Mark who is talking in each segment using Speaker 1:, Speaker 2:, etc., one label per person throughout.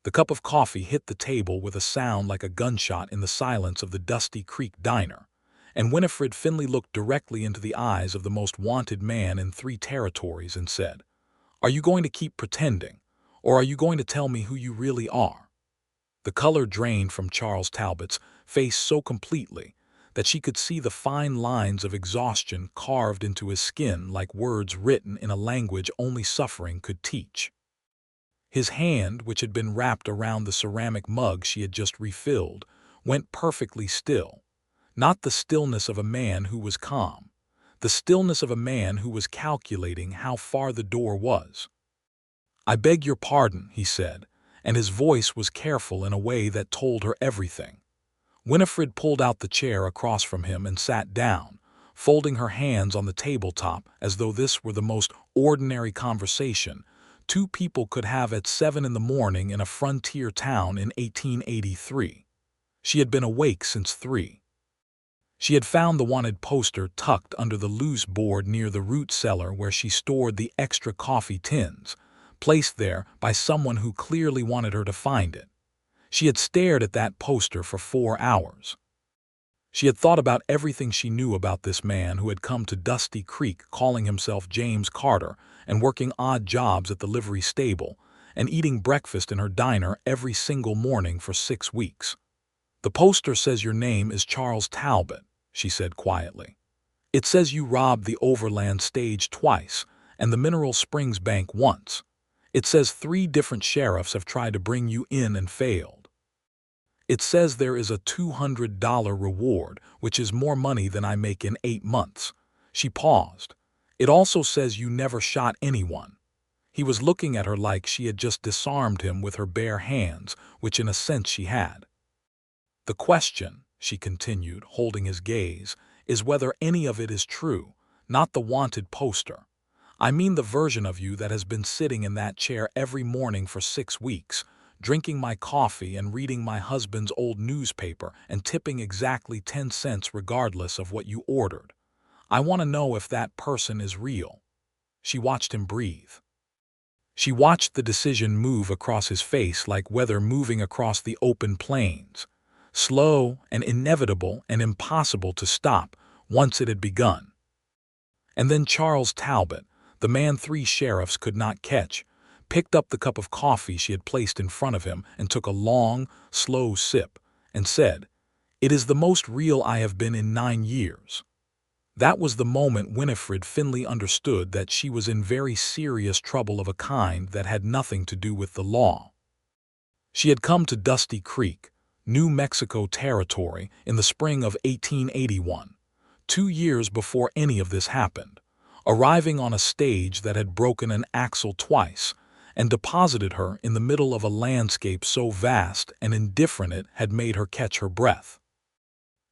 Speaker 1: The cup of coffee hit the table with a sound like a gunshot in the silence of the Dusty Creek diner, and Winifred Finley looked directly into the eyes of the most wanted man in 3 territories and said, "Are you going to keep pretending, or are you going to tell me who you really are?" The color drained from Charles Talbot's face so completely that she could see the fine lines of exhaustion carved into his skin like words written in a language only suffering could teach. His hand, which had been wrapped around the ceramic mug she had just refilled, went perfectly still. Not the stillness of a man who was calm, the stillness of a man who was calculating how far the door was. "I beg your pardon," he said, and his voice was careful in a way that told her everything. Winifred pulled out the chair across from him and sat down, folding her hands on the tabletop as though this were the most ordinary conversation 2 people could have at 7 in the morning in a frontier town in 1883. She had been awake since 3. She had found the wanted poster tucked under the loose board near the root cellar where she stored the extra coffee tins, placed there by someone who clearly wanted her to find it. She had stared at that poster for 4 hours. She had thought about everything she knew about this man who had come to Dusty Creek calling himself James Carter and working odd jobs at the livery stable and eating breakfast in her diner every single morning for 6 weeks. "The poster says your name is Charles Talbot," she said quietly. "It says you robbed the Overland stage twice and the Mineral Springs Bank once. It says 3 different sheriffs have tried to bring you in and failed. It says there is a $200 reward, which is more money than I make in 8 months. She paused. "It also says you never shot anyone." He was looking at her like she had just disarmed him with her bare hands, which in a sense she had. "The question," she continued, holding his gaze, "is whether any of it is true, not the wanted poster. I mean the version of you that has been sitting in that chair every morning for 6 weeks, drinking my coffee and reading my husband's old newspaper and tipping exactly 10 cents regardless of what you ordered. I want to know if that person is real." She watched him breathe. She watched the decision move across his face like weather moving across the open plains, slow and inevitable and impossible to stop once it had begun. And then Charles Talbot, the man 3 sheriffs could not catch, picked up the cup of coffee she had placed in front of him and took a long, slow sip and said, "It is the most real I have been in 9 years." That was the moment Winifred Finley understood that she was in very serious trouble of a kind that had nothing to do with the law. She had come to Dusty Creek, New Mexico Territory, in the spring of 1881, 2 years before any of this happened, arriving on a stage that had broken an axle twice and deposited her in the middle of a landscape so vast and indifferent it had made her catch her breath.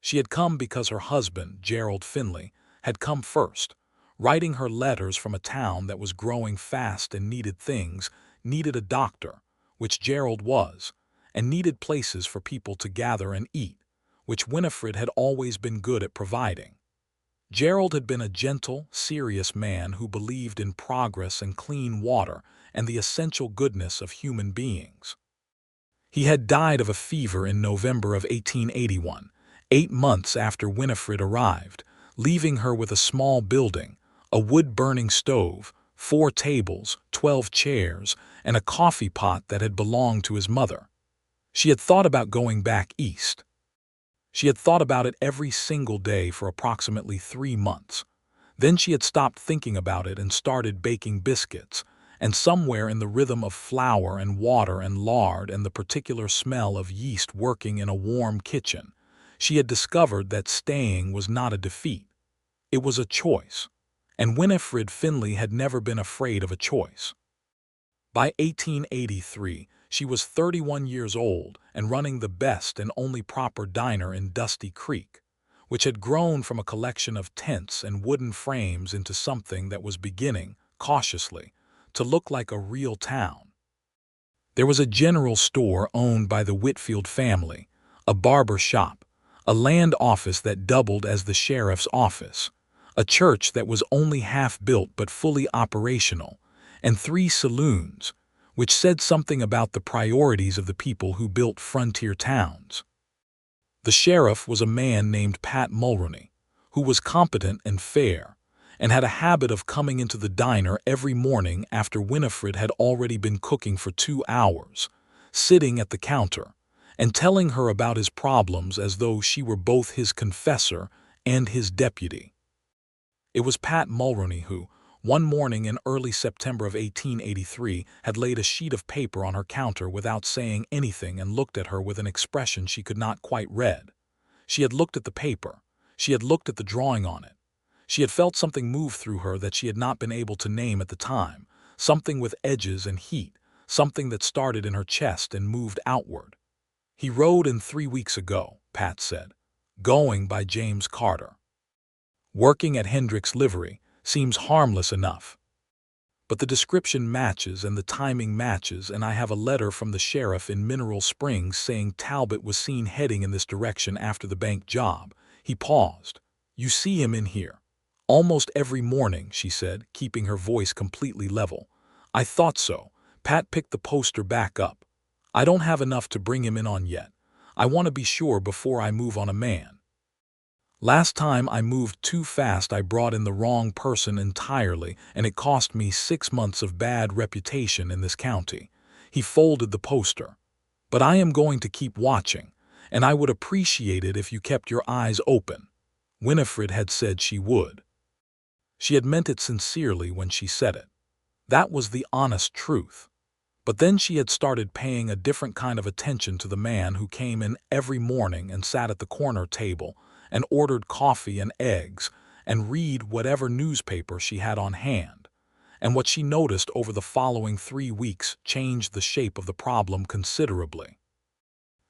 Speaker 1: She had come because her husband, Gerald Finley, had come first, writing her letters from a town that was growing fast and needed things, needed a doctor, which Gerald was, and needed places for people to gather and eat, which Winifred had always been good at providing. Gerald had been a gentle, serious man who believed in progress and clean water and the essential goodness of human beings. He had died of a fever in November of 1881, 8 months after Winifred arrived, leaving her with a small building, a wood-burning stove, 4 tables, 12 chairs, and a coffee pot that had belonged to his mother. She had thought about going back east. She had thought about it every single day for approximately 3 months. Then she had stopped thinking about it and started baking biscuits, and somewhere in the rhythm of flour and water and lard and the particular smell of yeast working in a warm kitchen, she had discovered that staying was not a defeat. It was a choice, and Winifred Finley had never been afraid of a choice. By 1883, she was 31 years old and running the best and only proper diner in Dusty Creek, which had grown from a collection of tents and wooden frames into something that was beginning, cautiously, to look like a real town. There was a general store owned by the Whitfield family, a barber shop, a land office that doubled as the sheriff's office, a church that was only half built but fully operational, and 3 saloons, which said something about the priorities of the people who built frontier towns. The sheriff was a man named Pat Mulroney, who was competent and fair, and had a habit of coming into the diner every morning after Winifred had already been cooking for 2 hours, sitting at the counter, and telling her about his problems as though she were both his confessor and his deputy. It was Pat Mulroney who, one morning in early September of 1883, had laid a sheet of paper on her counter without saying anything and looked at her with an expression she could not quite read. She had looked at the paper. She had looked at the drawing on it. She had felt something move through her that she had not been able to name at the time, something with edges and heat, something that started in her chest and moved outward. "He rode in 3 weeks ago," Pat said, "going by James Carter. Working at Hendrick's livery seems harmless enough. But the description matches and the timing matches, and I have a letter from the sheriff in Mineral Springs saying Talbot was seen heading in this direction after the bank job." He paused. "You see him in here almost every morning," she said, keeping her voice completely level. "I thought so." Pat picked the poster back up. "I don't have enough to bring him in on yet. I want to be sure before I move on a man. Last time I moved too fast, I brought in the wrong person entirely, and it cost me 6 months of bad reputation in this county." He folded the poster. "But I am going to keep watching, and I would appreciate it if you kept your eyes open." Winifred had said she would. She had meant it sincerely when she said it. That was the honest truth. But then she had started paying a different kind of attention to the man who came in every morning and sat at the corner table and ordered coffee and eggs and read whatever newspaper she had on hand. And what she noticed over the following 3 weeks changed the shape of the problem considerably.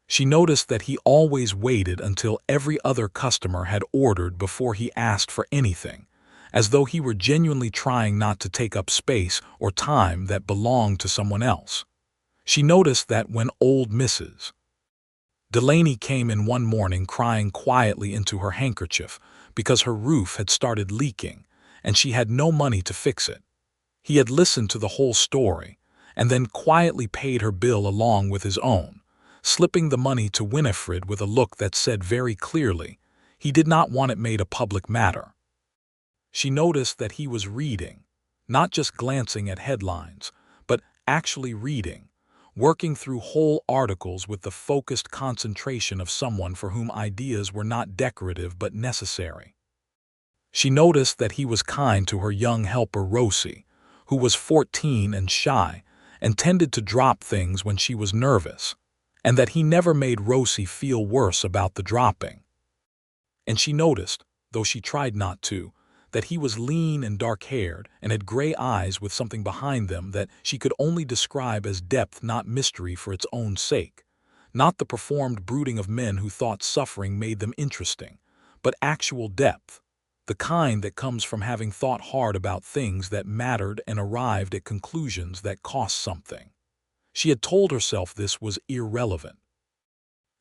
Speaker 1: She noticed that he always waited until every other customer had ordered before he asked for anything, as though he were genuinely trying not to take up space or time that belonged to someone else. She noticed that when old Mrs. Delaney came in one morning crying quietly into her handkerchief because her roof had started leaking and she had no money to fix it, he had listened to the whole story and then quietly paid her bill along with his own, slipping the money to Winifred with a look that said very clearly he did not want it made a public matter. She noticed that he was reading, not just glancing at headlines, but actually reading, working through whole articles with the focused concentration of someone for whom ideas were not decorative but necessary. She noticed that he was kind to her young helper Rosie, who was 14 and shy and tended to drop things when she was nervous, and that he never made Rosie feel worse about the dropping. And she noticed, though she tried not to, that he was lean and dark-haired and had gray eyes with something behind them that she could only describe as depth, not mystery for its own sake, not the performed brooding of men who thought suffering made them interesting, but actual depth, the kind that comes from having thought hard about things that mattered and arrived at conclusions that cost something. She had told herself this was irrelevant.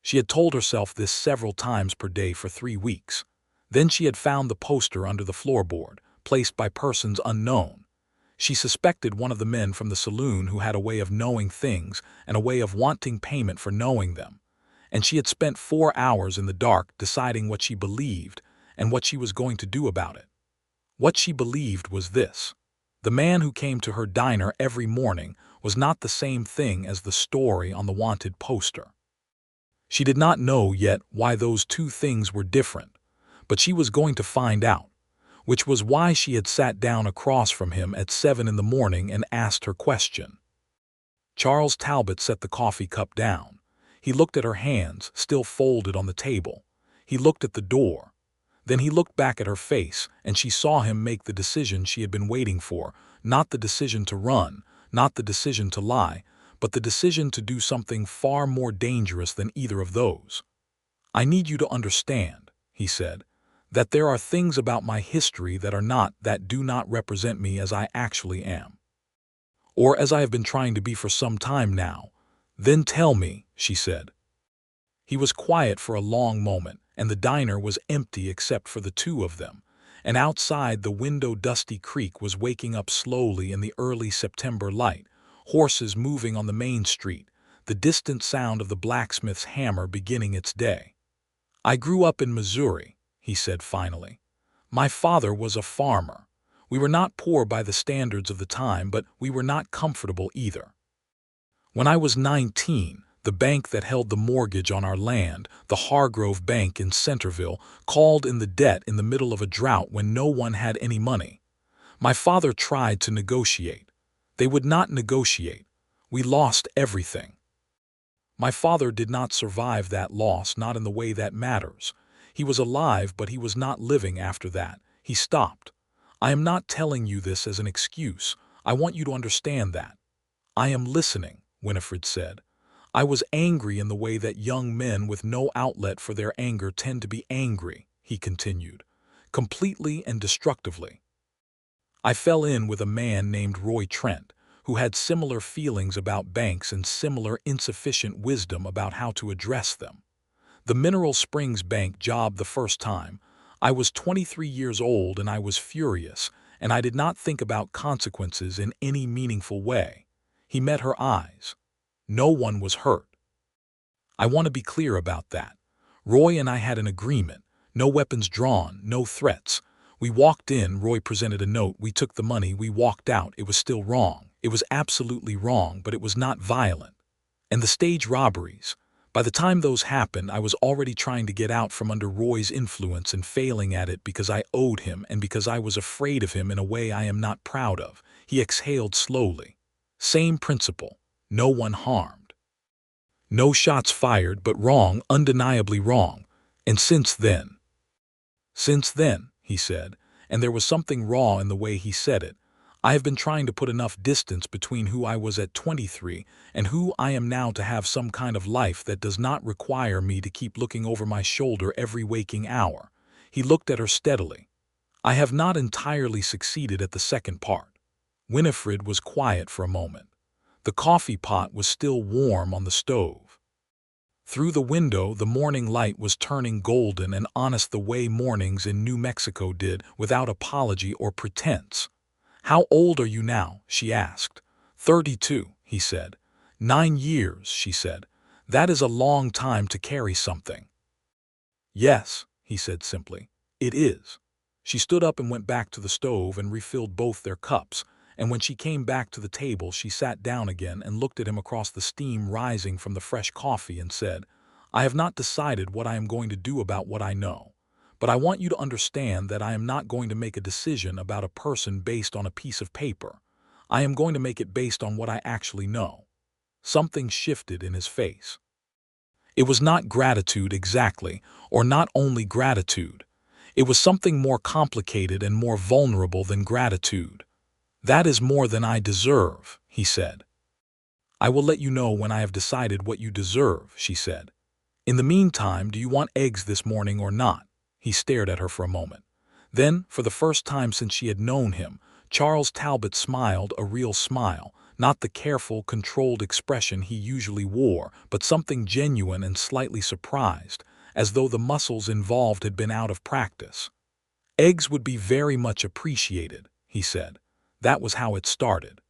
Speaker 1: She had told herself this several times per day for 3 weeks. Then she had found the poster under the floorboard, placed by persons unknown. She suspected one of the men from the saloon who had a way of knowing things and a way of wanting payment for knowing them, and she had spent 4 hours in the dark deciding what she believed and what she was going to do about it. What she believed was this: the man who came to her diner every morning was not the same thing as the story on the wanted poster. She did not know yet why those two things were different, but she was going to find out, which was why she had sat down across from him at 7 in the morning and asked her question. Charles Talbot set the coffee cup down. He looked at her hands, still folded on the table. He looked at the door. Then he looked back at her face, and she saw him make the decision she had been waiting for, not the decision to run, not the decision to lie, but the decision to do something far more dangerous than either of those. "I need you to understand," he said, "that there are things about my history that do not represent me as I actually am, or as I have been trying to be for some time now." "Then tell me," she said. He was quiet for a long moment, and the diner was empty except for the two of them, and outside the window Dusty Creek was waking up slowly in the early September light, horses moving on the main street, the distant sound of the blacksmith's hammer beginning its day. "I grew up in Missouri," he said finally. "My father was a farmer. We were not poor by the standards of the time, but we were not comfortable either. When I was 19, the bank that held the mortgage on our land, the Hargrove Bank in Centerville, called in the debt in the middle of a drought when no one had any money. My father tried to negotiate. They would not negotiate. We lost everything. My father did not survive that loss, not in the way that matters. He was alive, but he was not living after that. He stopped. I am not telling you this as an excuse. I want you to understand that." "I am listening," Winifred said. "I was angry in the way that young men with no outlet for their anger tend to be angry," he continued, "completely and destructively. I fell in with a man named Roy Trent, who had similar feelings about banks and similar insufficient wisdom about how to address them. The Mineral Springs Bank job the first time. I was 23 years old and I was furious, and I did not think about consequences in any meaningful way. He met her eyes. No one was hurt. I want to be clear about that. Roy and I had an agreement. No weapons drawn, no threats. We walked in, Roy presented a note, we took the money, we walked out. It was still wrong. It was absolutely wrong, but it was not violent. And the stage robberies. By the time those happened, I was already trying to get out from under Roy's influence and failing at it because I owed him and because I was afraid of him in a way I am not proud of." He exhaled slowly. "Same principle. No one harmed. No shots fired, but wrong, undeniably wrong. And since then," he said, and there was something raw in the way he said it, "I have been trying to put enough distance between who I was at 23 and who I am now to have some kind of life that does not require me to keep looking over my shoulder every waking hour." He looked at her steadily. "I have not entirely succeeded at the second part." Winifred was quiet for a moment. The coffee pot was still warm on the stove. Through the window, the morning light was turning golden and honest the way mornings in New Mexico did, without apology or pretense. "How old are you now?" she asked. 32, he said. 9 years, she said. "That is a long time to carry something." "Yes," he said simply, "it is." She stood up and went back to the stove and refilled both their cups, and when she came back to the table she sat down again and looked at him across the steam rising from the fresh coffee and said, "I have not decided what I am going to do about what I know. But I want you to understand that I am not going to make a decision about a person based on a piece of paper. I am going to make it based on what I actually know." Something shifted in his face. It was not gratitude exactly, or not only gratitude. It was something more complicated and more vulnerable than gratitude. "That is more than I deserve," he said. "I will let you know when I have decided what you deserve," she said. "In the meantime, do you want eggs this morning or not?" He stared at her for a moment. Then, for the first time since she had known him, Charles Talbot smiled a real smile, not the careful, controlled expression he usually wore, but something genuine and slightly surprised, as though the muscles involved had been out of practice. "Eggs would be very much appreciated," he said. That was how it started.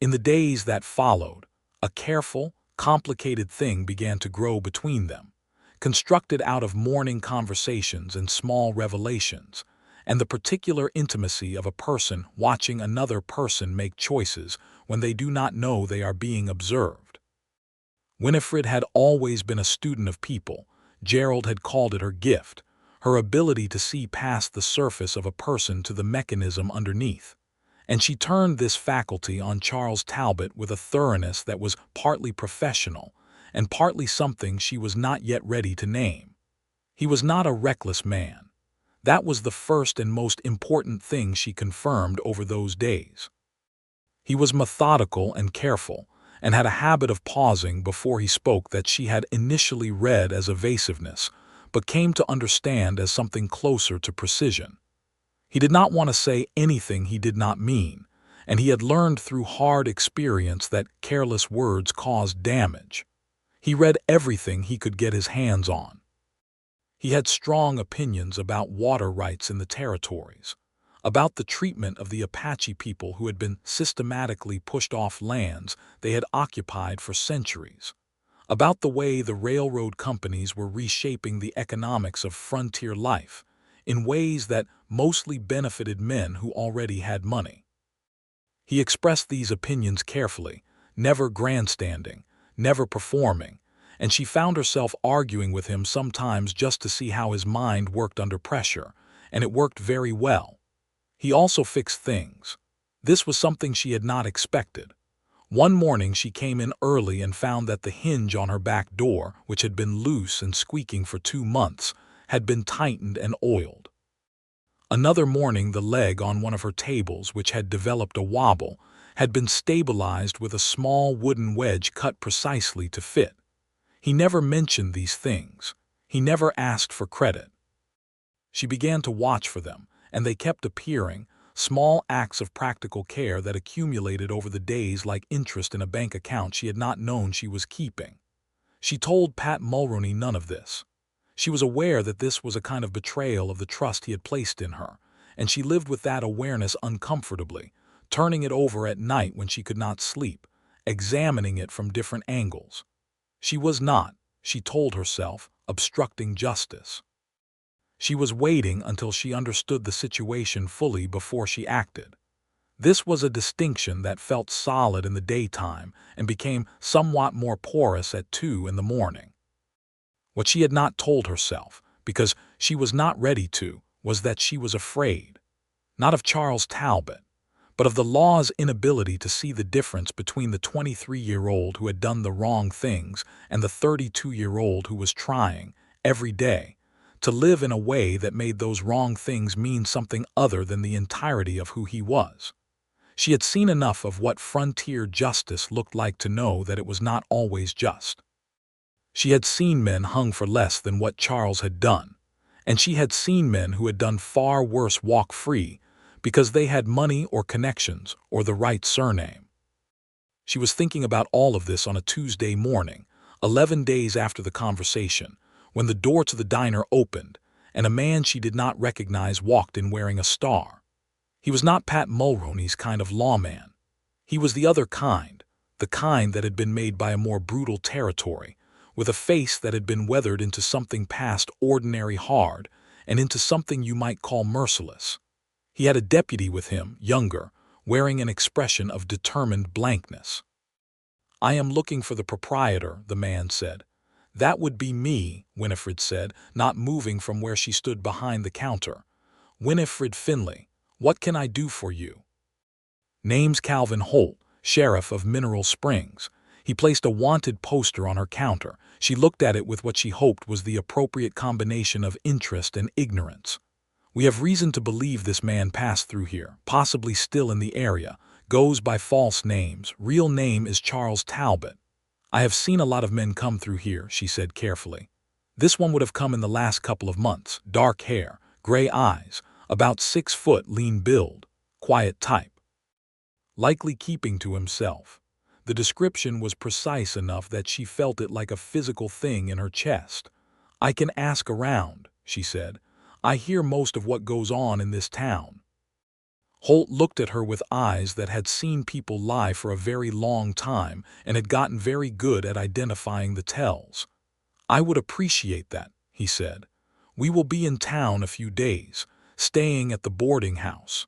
Speaker 1: In the days that followed, a careful, complicated thing began to grow between them, constructed out of morning conversations and small revelations, and the particular intimacy of a person watching another person make choices when they do not know they are being observed. Winifred had always been a student of people. Gerald had called it her gift, her ability to see past the surface of a person to the mechanism underneath. And she turned this faculty on Charles Talbot with a thoroughness that was partly professional and partly something she was not yet ready to name. He was not a reckless man. That was the first and most important thing she confirmed over those days. He was methodical and careful, and had a habit of pausing before he spoke that she had initially read as evasiveness, but came to understand as something closer to precision. He did not want to say anything he did not mean, and he had learned through hard experience that careless words caused damage. He read everything he could get his hands on. He had strong opinions about water rights in the territories. about the treatment of the Apache people who had been systematically pushed off lands they had occupied for centuries, about the way the railroad companies were reshaping the economics of frontier life in ways that mostly benefited men who already had money. He expressed these opinions carefully, never grandstanding, never performing, and she found herself arguing with him sometimes just to see how his mind worked under pressure, and it worked very well. He also fixed things. This was something she had not expected. One morning she came in early and found that the hinge on her back door, which had been loose and squeaking for 2 months, had been tightened and oiled. Another morning the leg on one of her tables, which had developed a wobble, had been stabilized with a small wooden wedge cut precisely to fit. He never mentioned these things. He never asked for credit. She began to watch for them, and they kept appearing, small acts of practical care that accumulated over the days like interest in a bank account she had not known she was keeping. She told Pat Mulroney none of this. She was aware that this was a kind of betrayal of the trust he had placed in her, and she lived with that awareness uncomfortably, turning it over at night when she could not sleep, examining it from different angles. She was not, she told herself, obstructing justice. She was waiting until she understood the situation fully before she acted. This was a distinction that felt solid in the daytime and became somewhat more porous at 2 in the morning. What she had not told herself, because she was not ready to, was that she was afraid, not of Charles Talbot, but of the law's inability to see the difference between the 23-year-old who had done the wrong things and the 32-year-old who was trying, every day, to live in a way that made those wrong things mean something other than the entirety of who he was. She had seen enough of what frontier justice looked like to know that it was not always just. She had seen men hung for less than what Charles had done, and she had seen men who had done far worse walk free because they had money or connections or the right surname. She was thinking about all of this on a Tuesday morning, 11 days after the conversation, when the door to the diner opened and a man she did not recognize walked in wearing a star. He was not Pat Mulroney's kind of lawman. He was the other kind, the kind that had been made by a more brutal territory, with a face that had been weathered into something past ordinary hard and into something you might call merciless. He had a deputy with him, younger, wearing an expression of determined blankness. "I am looking for the proprietor," the man said. "That would be me," Winifred said, not moving from where she stood behind the counter. "Winifred Finley, what can I do for you?" "Name's Calvin Holt, sheriff of Mineral Springs." He placed a wanted poster on her counter. She looked at it with what she hoped was the appropriate combination of interest and ignorance. "We have reason to believe this man passed through here, possibly still in the area, goes by false names. Real name is Charles Talbot. I have seen a lot of men come through here," she said carefully. "This one would have come in the last couple of months. Dark hair, gray eyes, about 6 foot, lean build, quiet type. Likely keeping to himself." The description was precise enough that she felt it like a physical thing in her chest. "I can ask around," she said. "I hear most of what goes on in this town." Holt looked at her with eyes that had seen people lie for a very long time and had gotten very good at identifying the tells. "I would appreciate that," he said. "We will be in town a few days, staying at the boarding house."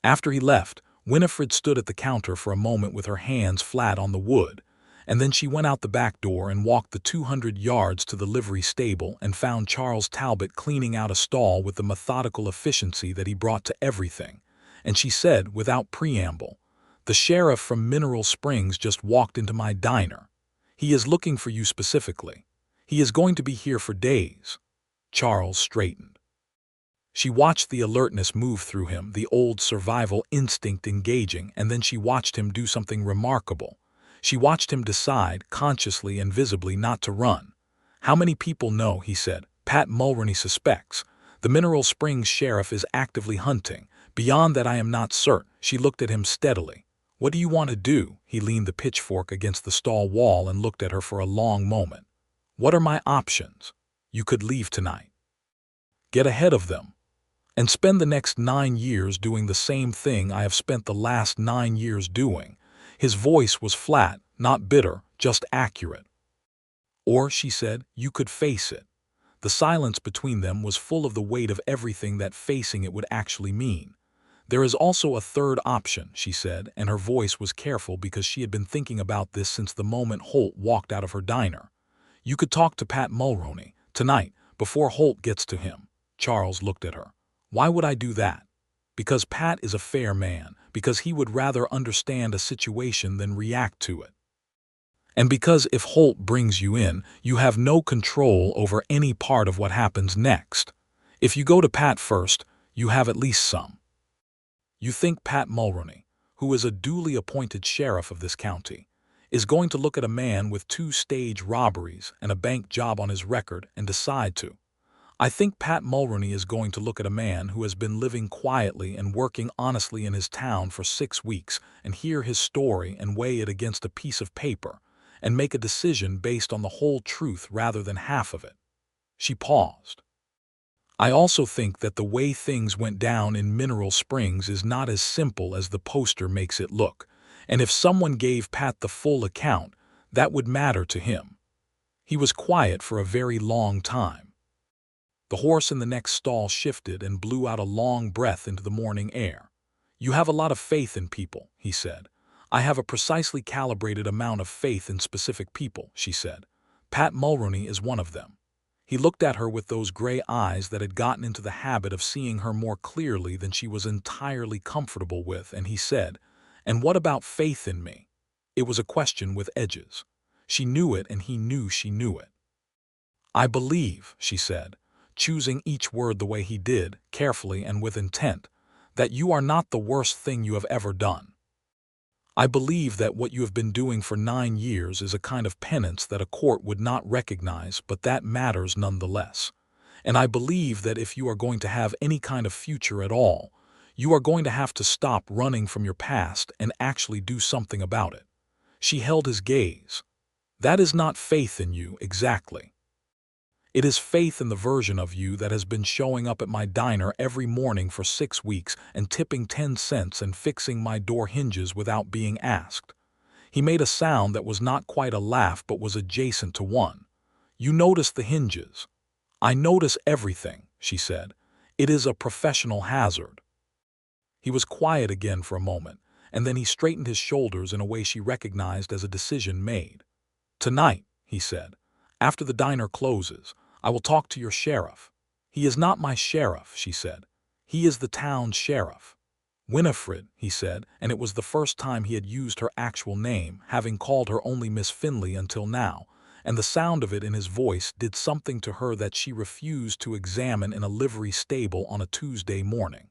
Speaker 1: After he left, Winifred stood at the counter for a moment with her hands flat on the wood, and then she went out the back door and walked the 200 yards to the livery stable and found Charles Talbot cleaning out a stall with the methodical efficiency that he brought to everything, and she said, without preamble, "The sheriff from Mineral Springs just walked into my diner. He is looking for you specifically. He is going to be here for days." Charles straightened. She watched the alertness move through him, the old survival instinct engaging, and then she watched him do something remarkable. She watched him decide, consciously and visibly, not to run. "How many people know?" he said. "Pat Mulroney suspects. The Mineral Springs sheriff is actively hunting. Beyond that I am not certain." She looked at him steadily. "What do you want to do?" He leaned the pitchfork against the stall wall and looked at her for a long moment. "What are my options? You could leave tonight. Get ahead of them. and spend the next 9 years doing the same thing I have spent the last 9 years doing. His voice was flat, not bitter, just accurate. Or, she said, you could face it. The silence between them was full of the weight of everything that facing it would actually mean. There is also a third option, she said, and her voice was careful because she had been thinking about this since the moment Holt walked out of her diner. You could talk to Pat Mulroney, tonight, before Holt gets to him. Charles looked at her. Why would I do that? Because Pat is a fair man, because he would rather understand a situation than react to it. And because if Holt brings you in, you have no control over any part of what happens next. If you go to Pat first, you have at least some. You think Pat Mulroney, who is a duly appointed sheriff of this county, is going to look at a man with 2 stage robberies and a bank job on his record and decide to. I think Pat Mulroney is going to look at a man who has been living quietly and working honestly in his town for 6 weeks and hear his story and weigh it against a piece of paper and make a decision based on the whole truth rather than half of it. She paused. I also think that the way things went down in Mineral Springs is not as simple as the poster makes it look, and if someone gave Pat the full account, that would matter to him. He was quiet for a very long time. The horse in the next stall shifted and blew out a long breath into the morning air. You have a lot of faith in people, he said. I have a precisely calibrated amount of faith in specific people, she said. Pat Mulroney is one of them. He looked at her with those gray eyes that had gotten into the habit of seeing her more clearly than she was entirely comfortable with, and he said, "And what about faith in me?" It was a question with edges. She knew it, and he knew she knew it. "I believe," she said, choosing each word the way he did, carefully and with intent, "that you are not the worst thing you have ever done. I believe that what you have been doing for 9 years is a kind of penance that a court would not recognize, but that matters nonetheless. And I believe that if you are going to have any kind of future at all, you are going to have to stop running from your past and actually do something about it." She held his gaze. "That is not faith in you, exactly. It is faith in the version of you that has been showing up at my diner every morning for 6 weeks and tipping 10 cents and fixing my door hinges without being asked." He made a sound that was not quite a laugh but was adjacent to one. "You notice the hinges." "I notice everything," she said. "It is a professional hazard." He was quiet again for a moment, and then he straightened his shoulders in a way she recognized as a decision made. "Tonight," he said, "after the diner closes, I will talk to your sheriff." "He is not my sheriff," she said. "He is the town sheriff." "Winifred," he said, and it was the first time he had used her actual name, having called her only Miss Finley until now, and the sound of it in his voice did something to her that she refused to examine in a livery stable on a Tuesday morning.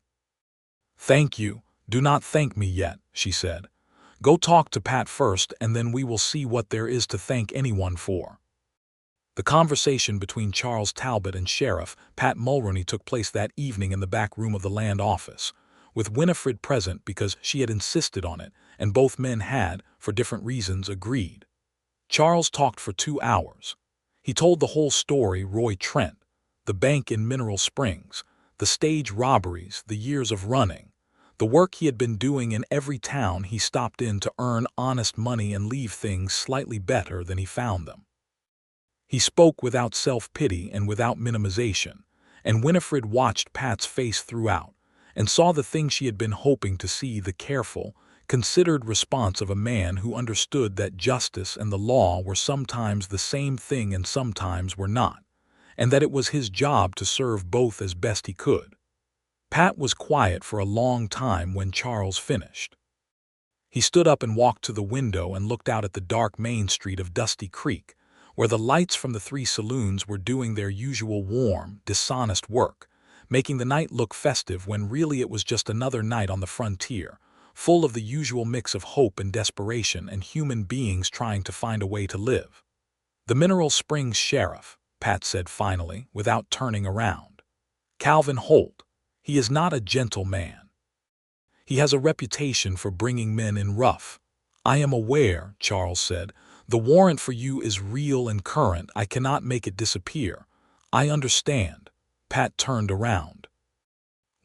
Speaker 1: "Thank you. Do not thank me yet," she said. "Go talk to Pat first, and then we will see what there is to thank anyone for." The conversation between Charles Talbot and Sheriff Pat Mulroney took place that evening in the back room of the land office, with Winifred present because she had insisted on it, and both men had, for different reasons, agreed. Charles talked for 2 hours. He told the whole story: Roy Trent, the bank in Mineral Springs, the stage robberies, the years of running, the work he had been doing in every town he stopped in to earn honest money and leave things slightly better than he found them. He spoke without self-pity and without minimization, and Winifred watched Pat's face throughout and saw the thing she had been hoping to see: the careful, considered response of a man who understood that justice and the law were sometimes the same thing and sometimes were not, and that it was his job to serve both as best he could. Pat was quiet for a long time when Charles finished. He stood up and walked to the window and looked out at the dark main street of Dusty Creek, where the lights from the 3 saloons were doing their usual warm, dishonest work, making the night look festive when really it was just another night on the frontier, full of the usual mix of hope and desperation and human beings trying to find a way to live. "The Mineral Springs sheriff," Pat said finally, without turning around. "Calvin Holt. He is not a gentle man. He has a reputation for bringing men in rough." "I am aware," Charles said. "The warrant for you is real and current. I cannot make it disappear." "I understand." Pat turned around.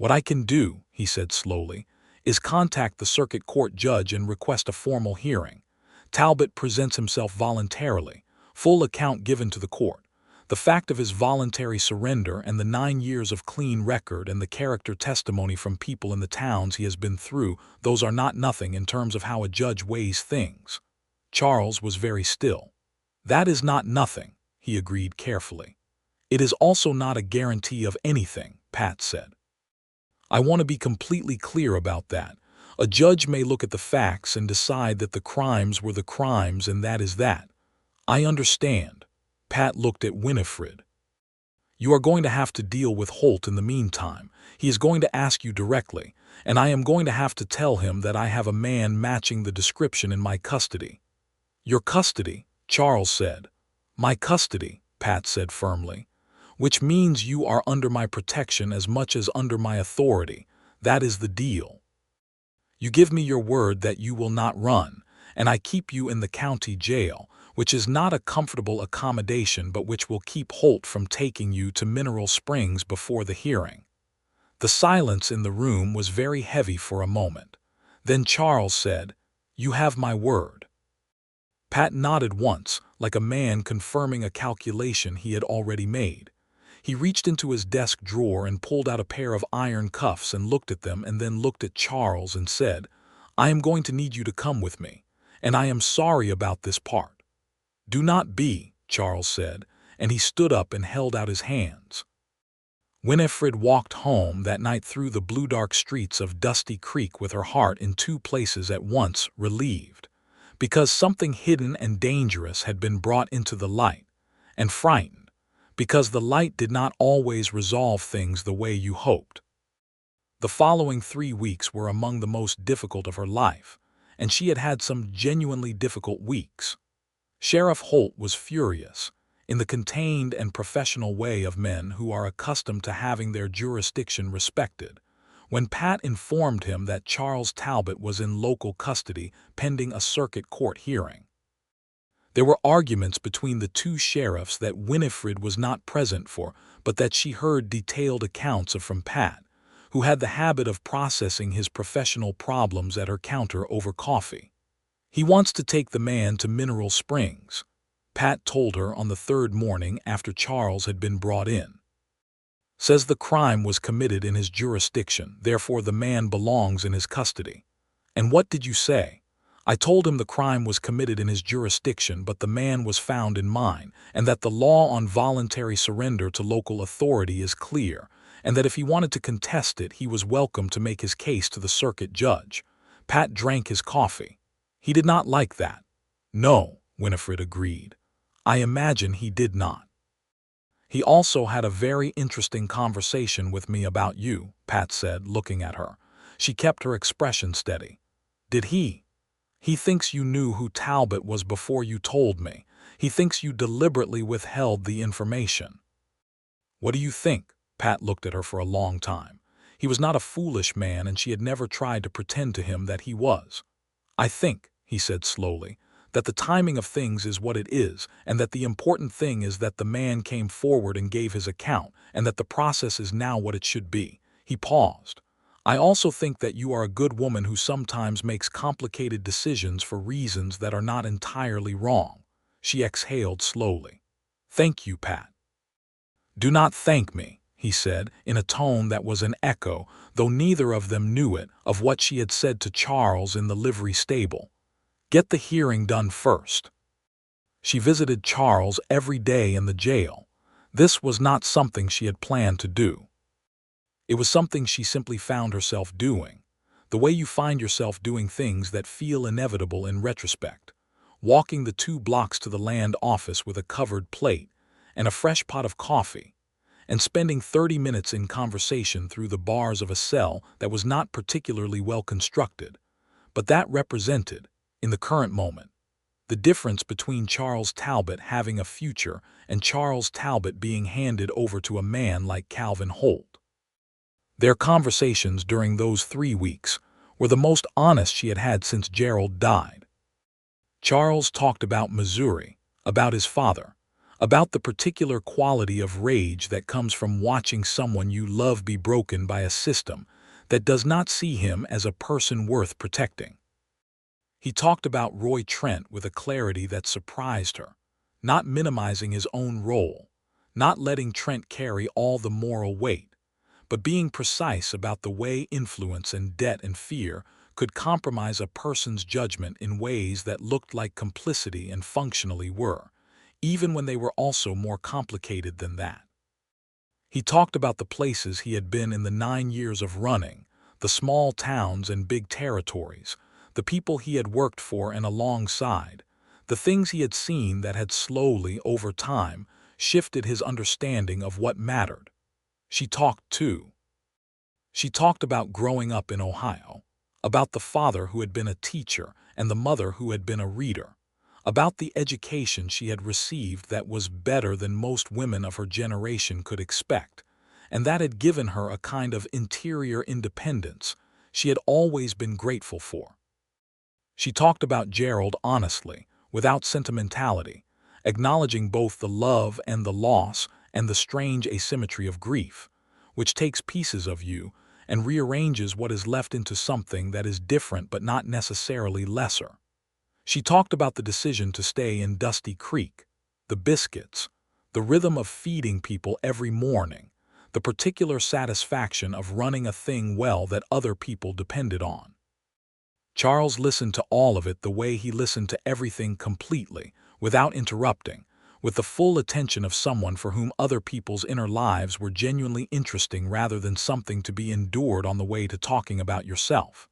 Speaker 1: "What I can do," he said slowly, "is contact the circuit court judge and request a formal hearing. Talbot presents himself voluntarily, full account given to the court. The fact of his voluntary surrender and the 9 years of clean record and the character testimony from people in the towns he has been through, those are not nothing in terms of how a judge weighs things." Charles was very still. "That is not nothing," he agreed carefully. "It is also not a guarantee of anything," Pat said. "I want to be completely clear about that. A judge may look at the facts and decide that the crimes were the crimes, and that is that." "I understand." Pat looked at Winifred. "You are going to have to deal with Holt in the meantime. He is going to ask you directly, and I am going to have to tell him that I have a man matching the description in my custody." "Your custody?" Charles said. "My custody," Pat said firmly. "Which means you are under my protection as much as under my authority. That is the deal. You give me your word that you will not run, and I keep you in the county jail, which is not a comfortable accommodation but which will keep Holt from taking you to Mineral Springs before the hearing." The silence in the room was very heavy for a moment. Then Charles said, "You have my word." Pat nodded once, like a man confirming a calculation he had already made. He reached into his desk drawer and pulled out a pair of iron cuffs and looked at them and then looked at Charles and said, "I am going to need you to come with me, and I am sorry about this part." "Do not be," Charles said, and he stood up and held out his hands. Winifred walked home that night through the blue-dark streets of Dusty Creek with her heart in two places at once, relieved, because something hidden and dangerous had been brought into the light, and frightened, because the light did not always resolve things the way you hoped. The following 3 weeks were among the most difficult of her life, and she had had some genuinely difficult weeks. Sheriff Holt was furious, in the contained and professional way of men who are accustomed to having their jurisdiction respected, when Pat informed him that Charles Talbot was in local custody pending a circuit court hearing. There were arguments between the two sheriffs that Winifred was not present for, but that she heard detailed accounts of from Pat, who had the habit of processing his professional problems at her counter over coffee. "He wants to take the man to Mineral Springs," Pat told her on the 3rd morning after Charles had been brought in. "Says the crime was committed in his jurisdiction, therefore the man belongs in his custody." "And what did you say?" "I told him the crime was committed in his jurisdiction but the man was found in mine, and that the law on voluntary surrender to local authority is clear, and that if he wanted to contest it he was welcome to make his case to the circuit judge." Pat drank his coffee. "He did not like that." "No," Winifred agreed. "I imagine he did not." "He also had a very interesting conversation with me about you," Pat said, looking at her. She kept her expression steady. "Did he?" "He thinks you knew who Talbot was before you told me. He thinks you deliberately withheld the information." "What do you think?" Pat looked at her for a long time. He was not a foolish man, and she had never tried to pretend to him that he was. "I think," he said slowly, "that the timing of things is what it is, and that the important thing is that the man came forward and gave his account, and that the process is now what it should be." He paused. "I also think that you are a good woman who sometimes makes complicated decisions for reasons that are not entirely wrong." She exhaled slowly. "Thank you, Pat." "Do not thank me," he said, in a tone that was an echo, though neither of them knew it, of what she had said to Charles in the livery stable. "Get the hearing done first." She visited Charles every day in the jail. This was not something she had planned to do. It was something she simply found herself doing, the way you find yourself doing things that feel inevitable in retrospect. Walking the 2 blocks to the land office with a covered plate and a fresh pot of coffee, and spending 30 minutes in conversation through the bars of a cell that was not particularly well constructed, but that represented, in the current moment, the difference between Charles Talbot having a future and Charles Talbot being handed over to a man like Calvin Holt. Their conversations during those 3 weeks were the most honest she had had since Gerald died. Charles talked about Missouri, about his father, about the particular quality of rage that comes from watching someone you love be broken by a system that does not see him as a person worth protecting. He talked about Roy Trent with a clarity that surprised her, not minimizing his own role, not letting Trent carry all the moral weight, but being precise about the way influence and debt and fear could compromise a person's judgment in ways that looked like complicity and functionally were, even when they were also more complicated than that. He talked about the places he had been in the 9 years of running, the small towns and big territories, the people he had worked for and alongside, the things he had seen that had slowly, over time, shifted his understanding of what mattered. She talked, too. She talked about growing up in Ohio, about the father who had been a teacher and the mother who had been a reader, about the education she had received that was better than most women of her generation could expect, and that had given her a kind of interior independence she had always been grateful for. She talked about Gerald honestly, without sentimentality, acknowledging both the love and the loss and the strange asymmetry of grief, which takes pieces of you and rearranges what is left into something that is different but not necessarily lesser. She talked about the decision to stay in Dusty Creek, the biscuits, the rhythm of feeding people every morning, the particular satisfaction of running a thing well that other people depended on. Charles listened to all of it the way he listened to everything completely, without interrupting, with the full attention of someone for whom other people's inner lives were genuinely interesting rather than something to be endured on the way to talking about yourself.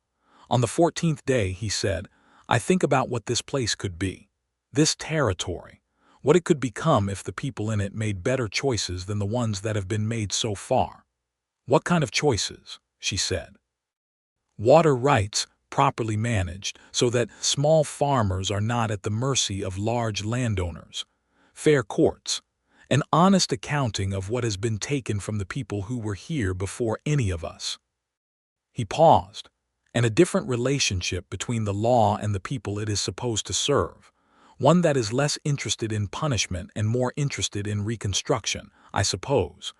Speaker 1: On the 14th day, he said, "I think about what this place could be, this territory, what it could become if the people in it made better choices than the ones that have been made so far." "What kind of choices?" she said. "Water rights, properly managed, so that small farmers are not at the mercy of large landowners. Fair courts, an honest accounting of what has been taken from the people who were here before any of us." He paused, "and a different relationship between the law and the people it is supposed to serve, one that is less interested in punishment and more interested in reconstruction, I suppose,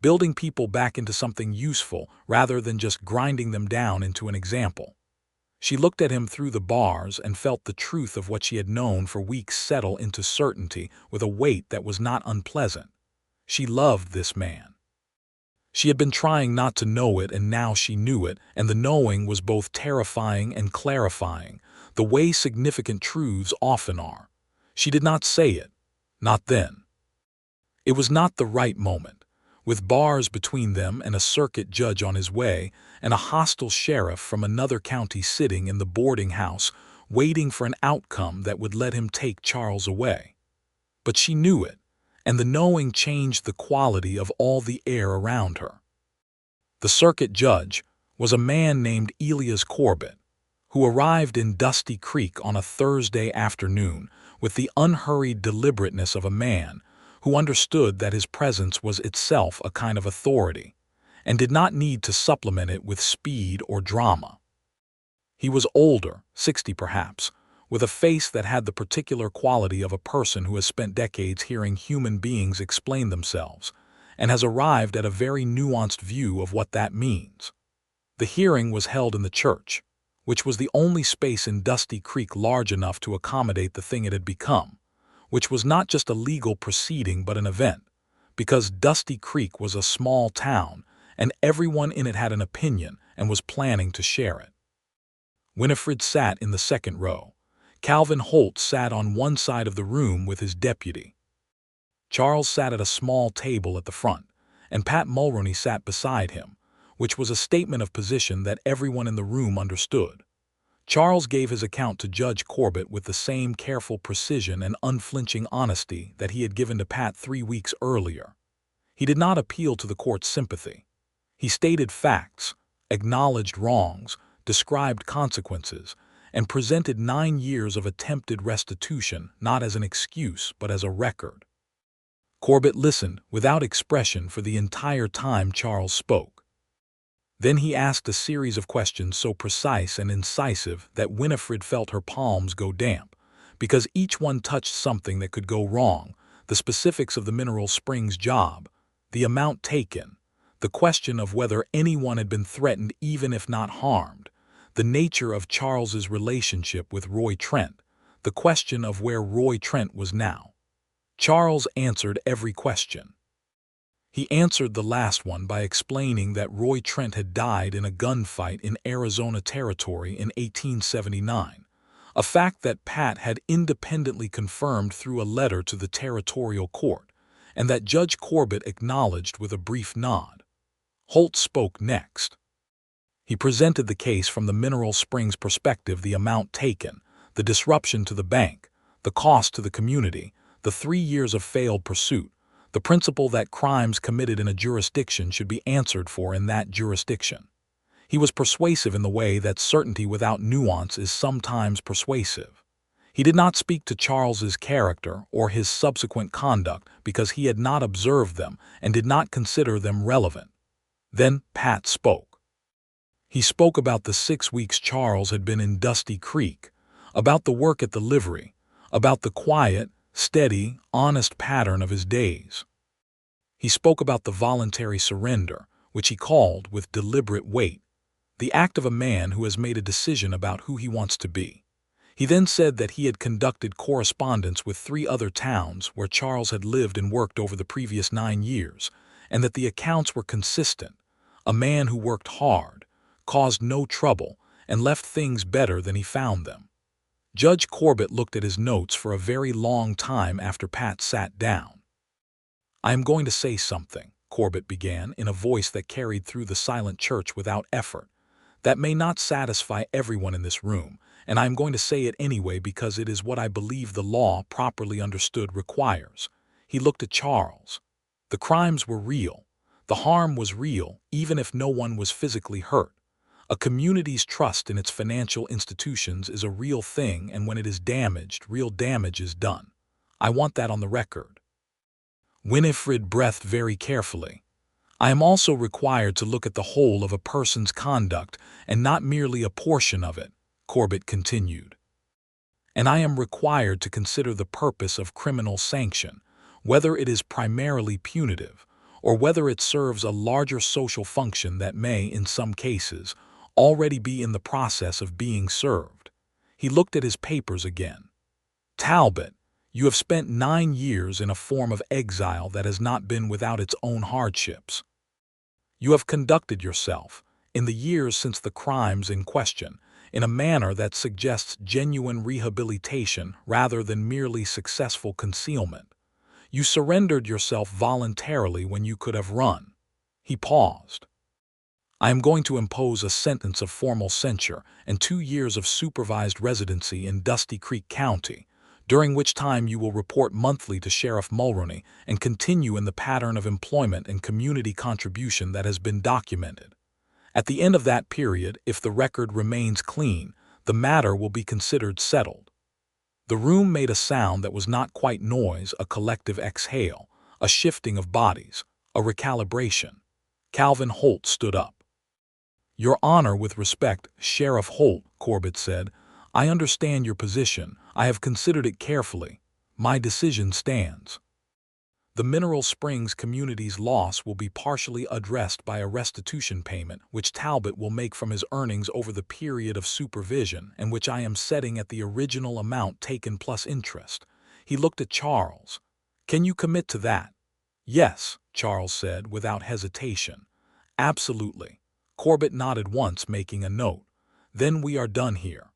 Speaker 1: building people back into something useful rather than just grinding them down into an example." She looked at him through the bars and felt the truth of what she had known for weeks settle into certainty with a weight that was not unpleasant. She loved this man. She had been trying not to know it, and now she knew it, and the knowing was both terrifying and clarifying, the way significant truths often are. She did not say it. Not then. It was not the right moment, with bars between them and a circuit judge on his way, and a hostile sheriff from another county sitting in the boarding house, waiting for an outcome that would let him take Charles away. But she knew it, and the knowing changed the quality of all the air around her. The circuit judge was a man named Elias Corbett, who arrived in Dusty Creek on a Thursday afternoon with the unhurried deliberateness of a man who understood that his presence was itself a kind of authority, and did not need to supplement it with speed or drama. He was older, 60 perhaps, with a face that had the particular quality of a person who has spent decades hearing human beings explain themselves, and has arrived at a very nuanced view of what that means. The hearing was held in the church, which was the only space in Dusty Creek large enough to accommodate the thing it had become, which was not just a legal proceeding but an event, because Dusty Creek was a small town, and everyone in it had an opinion and was planning to share it. Winifred sat in the second row. Calvin Holt sat on one side of the room with his deputy. Charles sat at a small table at the front, and Pat Mulroney sat beside him, which was a statement of position that everyone in the room understood. Charles gave his account to Judge Corbett with the same careful precision and unflinching honesty that he had given to Pat 3 weeks earlier. He did not appeal to the court's sympathy. He stated facts, acknowledged wrongs, described consequences, and presented 9 years of attempted restitution not as an excuse but as a record. Corbett listened without expression for the entire time Charles spoke. Then he asked a series of questions so precise and incisive that Winifred felt her palms go damp, because each one touched something that could go wrong, the specifics of the Mineral Springs job, the amount taken, the question of whether anyone had been threatened even if not harmed, the nature of Charles's relationship with Roy Trent, the question of where Roy Trent was now. Charles answered every question. He answered the last one by explaining that Roy Trent had died in a gunfight in Arizona Territory in 1879, a fact that Pat had independently confirmed through a letter to the territorial court, and that Judge Corbett acknowledged with a brief nod. Holt spoke next. He presented the case from the Mineral Springs perspective: the amount taken, the disruption to the bank, the cost to the community, the 3 years of failed pursuit, the principle that crimes committed in a jurisdiction should be answered for in that jurisdiction. He was persuasive in the way that certainty without nuance is sometimes persuasive. He did not speak to Charles's character or his subsequent conduct because he had not observed them and did not consider them relevant. Then Pat spoke. He spoke about the 6 weeks Charles had been in Dusty Creek, about the work at the livery, about the quiet, steady, honest pattern of his days. He spoke about the voluntary surrender, which he called, with deliberate weight, the act of a man who has made a decision about who he wants to be. He then said that he had conducted correspondence with 3 other towns where Charles had lived and worked over the previous 9 years, and that the accounts were consistent: a man who worked hard, caused no trouble, and left things better than he found them. Judge Corbett looked at his notes for a very long time after Pat sat down. "I am going to say something," Corbett began in a voice that carried through the silent church without effort, "that may not satisfy everyone in this room, and I am going to say it anyway because it is what I believe the law, properly understood, requires." He looked at Charles. "The crimes were real. The harm was real, even if no one was physically hurt. A community's trust in its financial institutions is a real thing, and when it is damaged, real damage is done. I want that on the record." Winifred breathed very carefully. "I am also required to look at the whole of a person's conduct and not merely a portion of it," Corbett continued. "And I am required to consider the purpose of criminal sanction, whether it is primarily punitive, or whether it serves a larger social function that may, in some cases, already be in the process of being served." He looked at his papers again. "Talbot, you have spent 9 years in a form of exile that has not been without its own hardships. You have conducted yourself, in the years since the crimes in question, in a manner that suggests genuine rehabilitation rather than merely successful concealment. You surrendered yourself voluntarily when you could have run." He paused. "I am going to impose a sentence of formal censure and 2 years of supervised residency in Dusty Creek County, during which time you will report monthly to Sheriff Mulroney and continue in the pattern of employment and community contribution that has been documented. At the end of that period, if the record remains clean, the matter will be considered settled." The room made a sound that was not quite noise, a collective exhale, a shifting of bodies, a recalibration. Calvin Holt stood up. "Your Honor, with respect, Sheriff Holt," Corbett said, "I understand your position. I have considered it carefully. My decision stands. The Mineral Springs community's loss will be partially addressed by a restitution payment which Talbot will make from his earnings over the period of supervision and which I am setting at the original amount taken plus interest." He looked at Charles. "Can you commit to that?" "Yes," Charles said without hesitation. "Absolutely." Corbett nodded once, making a note. "Then we are done here."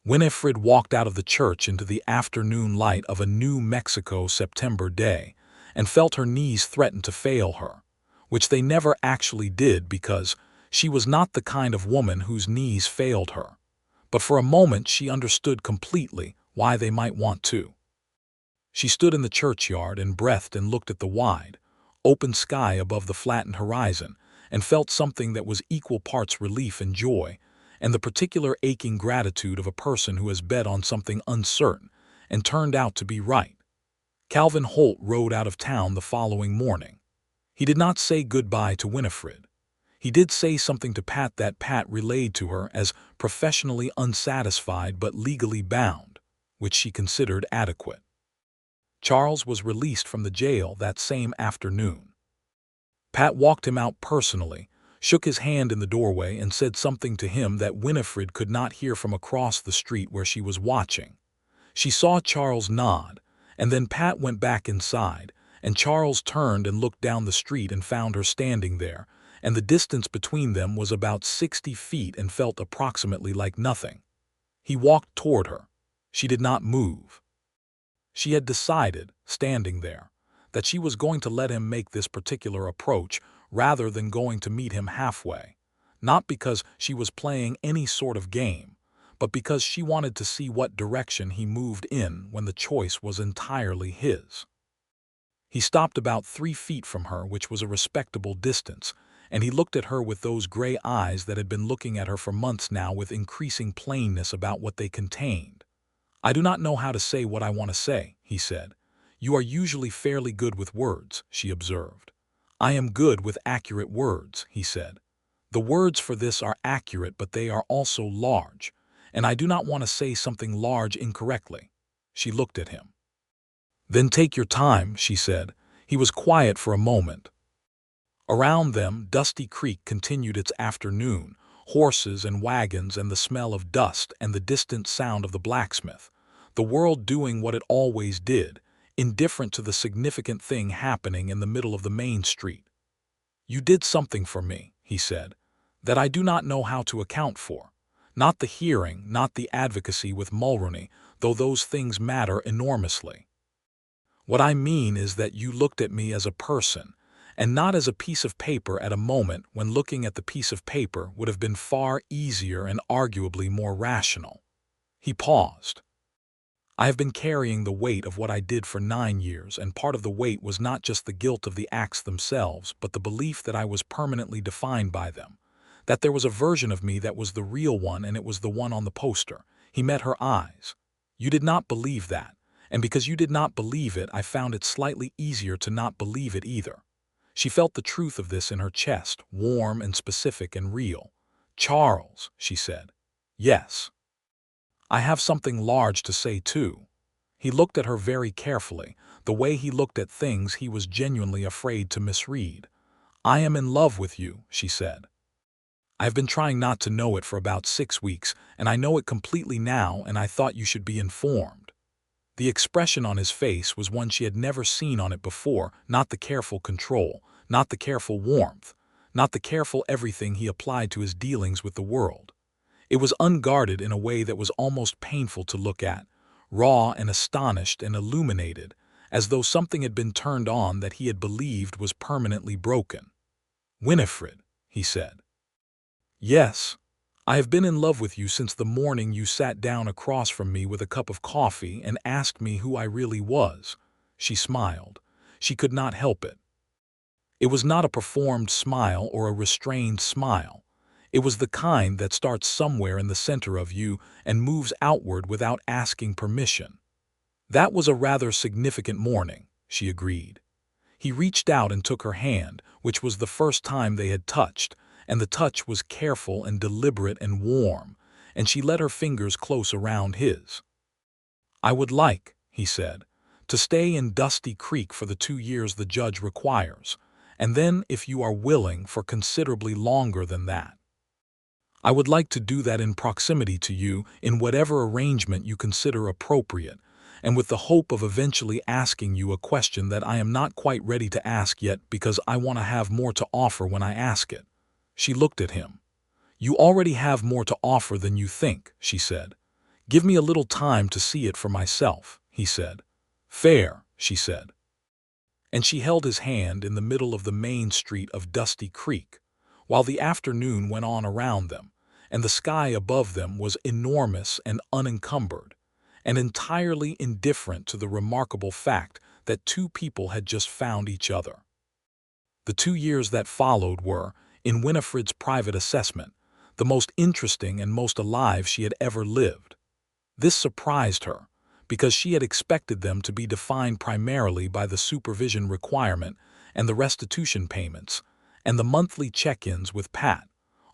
Speaker 1: Winifred walked out of the church into the afternoon light of a New Mexico September day and felt her knees threaten to fail her, which they never actually did because she was not the kind of woman whose knees failed her. But for a moment she understood completely why they might want to. She stood in the churchyard and breathed and looked at the wide, open sky above the flattened horizon and felt something that was equal parts relief and joy, and the particular aching gratitude of a person who has bet on something uncertain and turned out to be right. Calvin Holt rode out of town the following morning. He did not say goodbye to Winifred. He did say something to Pat that Pat relayed to her as professionally unsatisfied but legally bound, which she considered adequate. Charles was released from the jail that same afternoon. Pat walked him out personally, shook his hand in the doorway, and said something to him that Winifred could not hear from across the street where she was watching. She saw Charles nod, and then Pat went back inside, and Charles turned and looked down the street and found her standing there, and the distance between them was about 60 feet and felt approximately like nothing. He walked toward her. She did not move. She had decided, standing there, that she was going to let him make this particular approach rather than going to meet him halfway, not because she was playing any sort of game, but because she wanted to see what direction he moved in when the choice was entirely his. He stopped about 3 feet from her, which was a respectable distance, and he looked at her with those gray eyes that had been looking at her for months now with increasing plainness about what they contained. "I do not know how to say what I want to say," he said. "You are usually fairly good with words," she observed. "I am good with accurate words," he said. "The words for this are accurate, but they are also large, and I do not want to say something large incorrectly." She looked at him. "Then take your time," she said. He was quiet for a moment. Around them, Dusty Creek continued its afternoon, horses and wagons and the smell of dust and the distant sound of the blacksmith, the world doing what it always did, indifferent to the significant thing happening in the middle of the main street. "You did something for me," he said, "that I do not know how to account for. Not the hearing, not the advocacy with Mulroney, though those things matter enormously. What I mean is that you looked at me as a person, and not as a piece of paper at a moment when looking at the piece of paper would have been far easier and arguably more rational." He paused. "I have been carrying the weight of what I did for 9 years, and part of the weight was not just the guilt of the acts themselves, but the belief that I was permanently defined by them, that there was a version of me that was the real one and it was the one on the poster." He met her eyes. "You did not believe that, and because you did not believe it, I found it slightly easier to not believe it either." She felt the truth of this in her chest, warm and specific and real. "Charles," she said. "Yes. I have something large to say too." He looked at her very carefully. The way he looked at things he was genuinely afraid to misread. "I am in love with you," she said. "I have been trying not to know it for about 6 weeks, and I know it completely now, and I thought you should be informed." The expression on his face was one she had never seen on it before, not the careful control, not the careful warmth, not the careful everything he applied to his dealings with the world. It was unguarded in a way that was almost painful to look at, raw and astonished and illuminated, as though something had been turned on that he had believed was permanently broken. "Winifred," he said. "Yes. I have been in love with you since the morning you sat down across from me with a cup of coffee and asked me who I really was." She smiled. She could not help it. It was not a performed smile or a restrained smile. It was the kind that starts somewhere in the center of you and moves outward without asking permission. "That was a rather significant morning," she agreed. He reached out and took her hand, which was the first time they had touched, and the touch was careful and deliberate and warm, and she let her fingers close around his. "I would like," he said, "to stay in Dusty Creek for the 2 years the judge requires, and then, if you are willing, for considerably longer than that. I would like to do that in proximity to you, in whatever arrangement you consider appropriate, and with the hope of eventually asking you a question that I am not quite ready to ask yet because I want to have more to offer when I ask it." She looked at him. "You already have more to offer than you think," she said. "Give me a little time to see it for myself," he said. "Fair," she said. And she held his hand in the middle of the main street of Dusty Creek, while the afternoon went on around them, and the sky above them was enormous and unencumbered, and entirely indifferent to the remarkable fact that 2 people had just found each other. The 2 years that followed were, in Winifred's private assessment, the most interesting and most alive she had ever lived. This surprised her, because she had expected them to be defined primarily by the supervision requirement and the restitution payments and the monthly check-ins with Pat,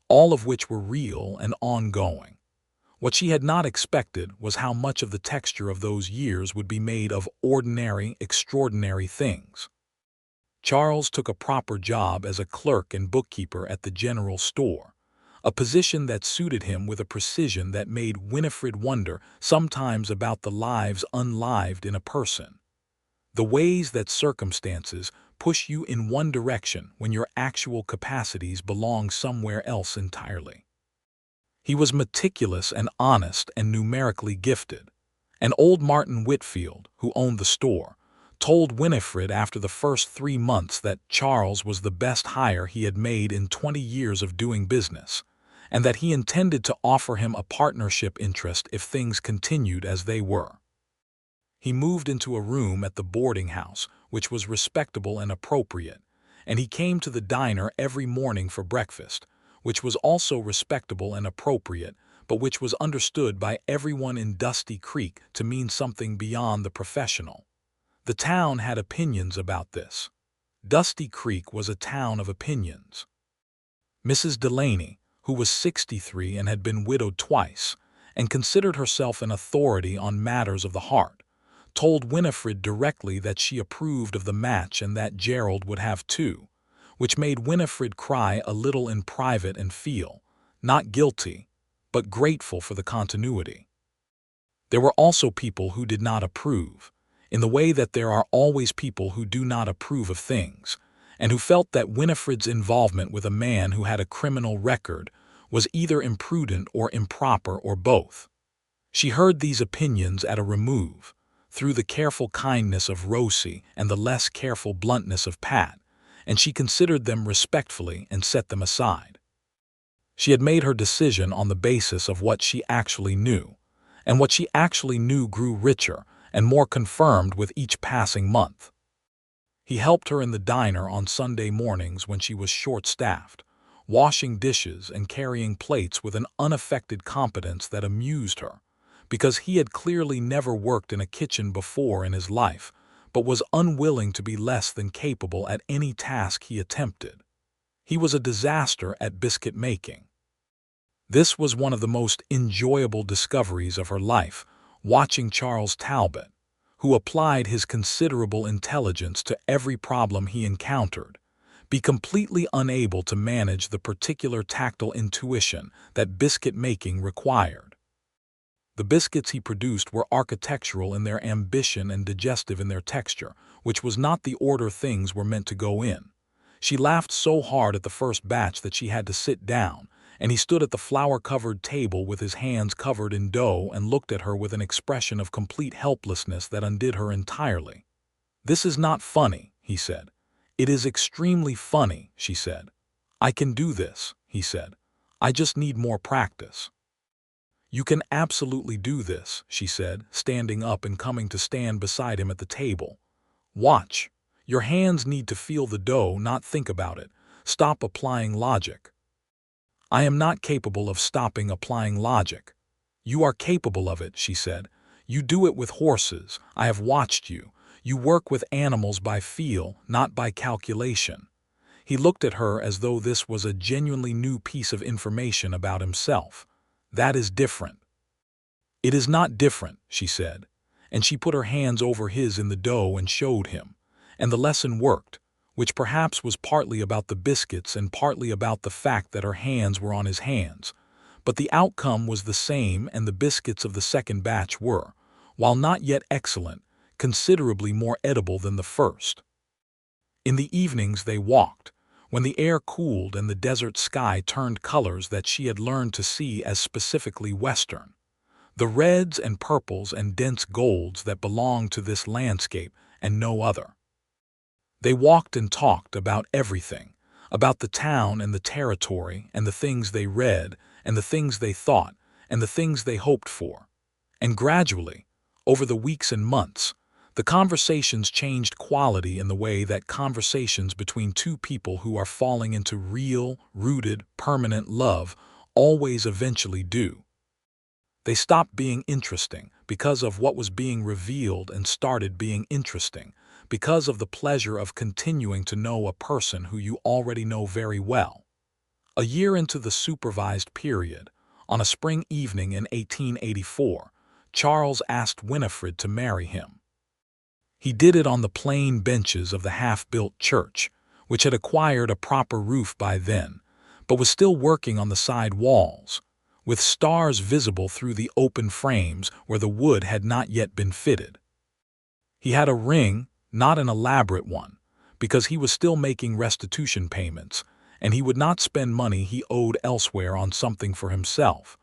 Speaker 1: all of which were real and ongoing. What she had not expected was how much of the texture of those years would be made of ordinary, extraordinary things. Charles took a proper job as a clerk and bookkeeper at the general store, a position that suited him with a precision that made Winifred wonder sometimes about the lives unlived in a person. The ways that circumstances push you in one direction when your actual capacities belong somewhere else entirely. He was meticulous and honest and numerically gifted. And old Martin Whitfield, who owned the store, told Winifred after the first 3 months that Charles was the best hire he had made in 20 years of doing business, and that he intended to offer him a partnership interest if things continued as they were. He moved into a room at the boarding house, which was respectable and appropriate, and he came to the diner every morning for breakfast, which was also respectable and appropriate, but which was understood by everyone in Dusty Creek to mean something beyond the professional. The town had opinions about this. Dusty Creek was a town of opinions. Mrs. Delaney, who was 63 and had been widowed twice, and considered herself an authority on matters of the heart, told Winifred directly that she approved of the match and that Gerald would have too, which made Winifred cry a little in private and feel, not guilty, but grateful for the continuity. There were also people who did not approve, in the way that there are always people who do not approve of things, and who felt that Winifred's involvement with a man who had a criminal record was either imprudent or improper or both. She heard these opinions at a remove, through the careful kindness of Rosie and the less careful bluntness of Pat, and she considered them respectfully and set them aside. She had made her decision on the basis of what she actually knew, and what she actually knew grew richer and more confirmed with each passing month. He helped her in the diner on Sunday mornings when she was short-staffed, washing dishes and carrying plates with an unaffected competence that amused her, because he had clearly never worked in a kitchen before in his life, but was unwilling to be less than capable at any task he attempted. He was a disaster at biscuit making. This was one of the most enjoyable discoveries of her life, watching Charles Talbot, who applied his considerable intelligence to every problem he encountered, be completely unable to manage the particular tactile intuition that biscuit making required. The biscuits he produced were architectural in their ambition and digestive in their texture, which was not the order things were meant to go in. She laughed so hard at the first batch that she had to sit down, and he stood at the flour-covered table with his hands covered in dough and looked at her with an expression of complete helplessness that undid her entirely. "This is not funny," he said. "It is extremely funny," she said. "I can do this," he said. "I just need more practice." "You can absolutely do this," she said, standing up and coming to stand beside him at the table. "Watch. Your hands need to feel the dough, not think about it. Stop applying logic." "I am not capable of stopping applying logic." "You are capable of it," she said. "You do it with horses. I have watched you. You work with animals by feel, not by calculation." He looked at her as though this was a genuinely new piece of information about himself. "That is different." "It is not different," she said, and she put her hands over his in the dough and showed him, and the lesson worked, which perhaps was partly about the biscuits and partly about the fact that her hands were on his hands, but the outcome was the same, and the biscuits of the second batch were, while not yet excellent, considerably more edible than the first. In the evenings they walked, when the air cooled and the desert sky turned colors that she had learned to see as specifically Western, the reds and purples and dense golds that belonged to this landscape and no other. They walked and talked about everything, about the town and the territory and the things they read and the things they thought and the things they hoped for. And gradually, over the weeks and months, the conversations changed quality in the way that conversations between two people who are falling into real, rooted, permanent love always eventually do. They stopped being interesting because of what was being revealed and started being interesting because of the pleasure of continuing to know a person who you already know very well. A year into the supervised period, On a spring evening in 1884, Charles asked Winifred to marry him. He did it on the plain benches of the half-built church, which had acquired a proper roof by then, but was still working on the side walls, with stars visible through the open frames where the wood had not yet been fitted. He had a ring, not an elaborate one, because he was still making restitution payments, and he would not spend money he owed elsewhere on something for himself,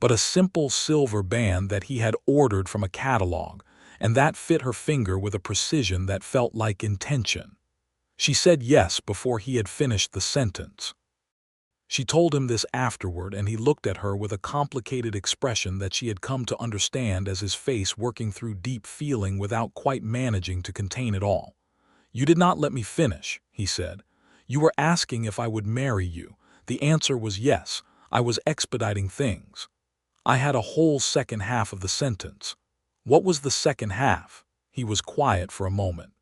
Speaker 1: but a simple silver band that he had ordered from a catalog, and that fit her finger with a precision that felt like intention. She said yes before he had finished the sentence. She told him this afterward, and he looked at her with a complicated expression that she had come to understand as his face working through deep feeling without quite managing to contain it all. "You did not let me finish," he said. "You were asking if I would marry you. The answer was yes. I was expediting things." I had a whole second half of the sentence. What was the second half? He was quiet for a moment.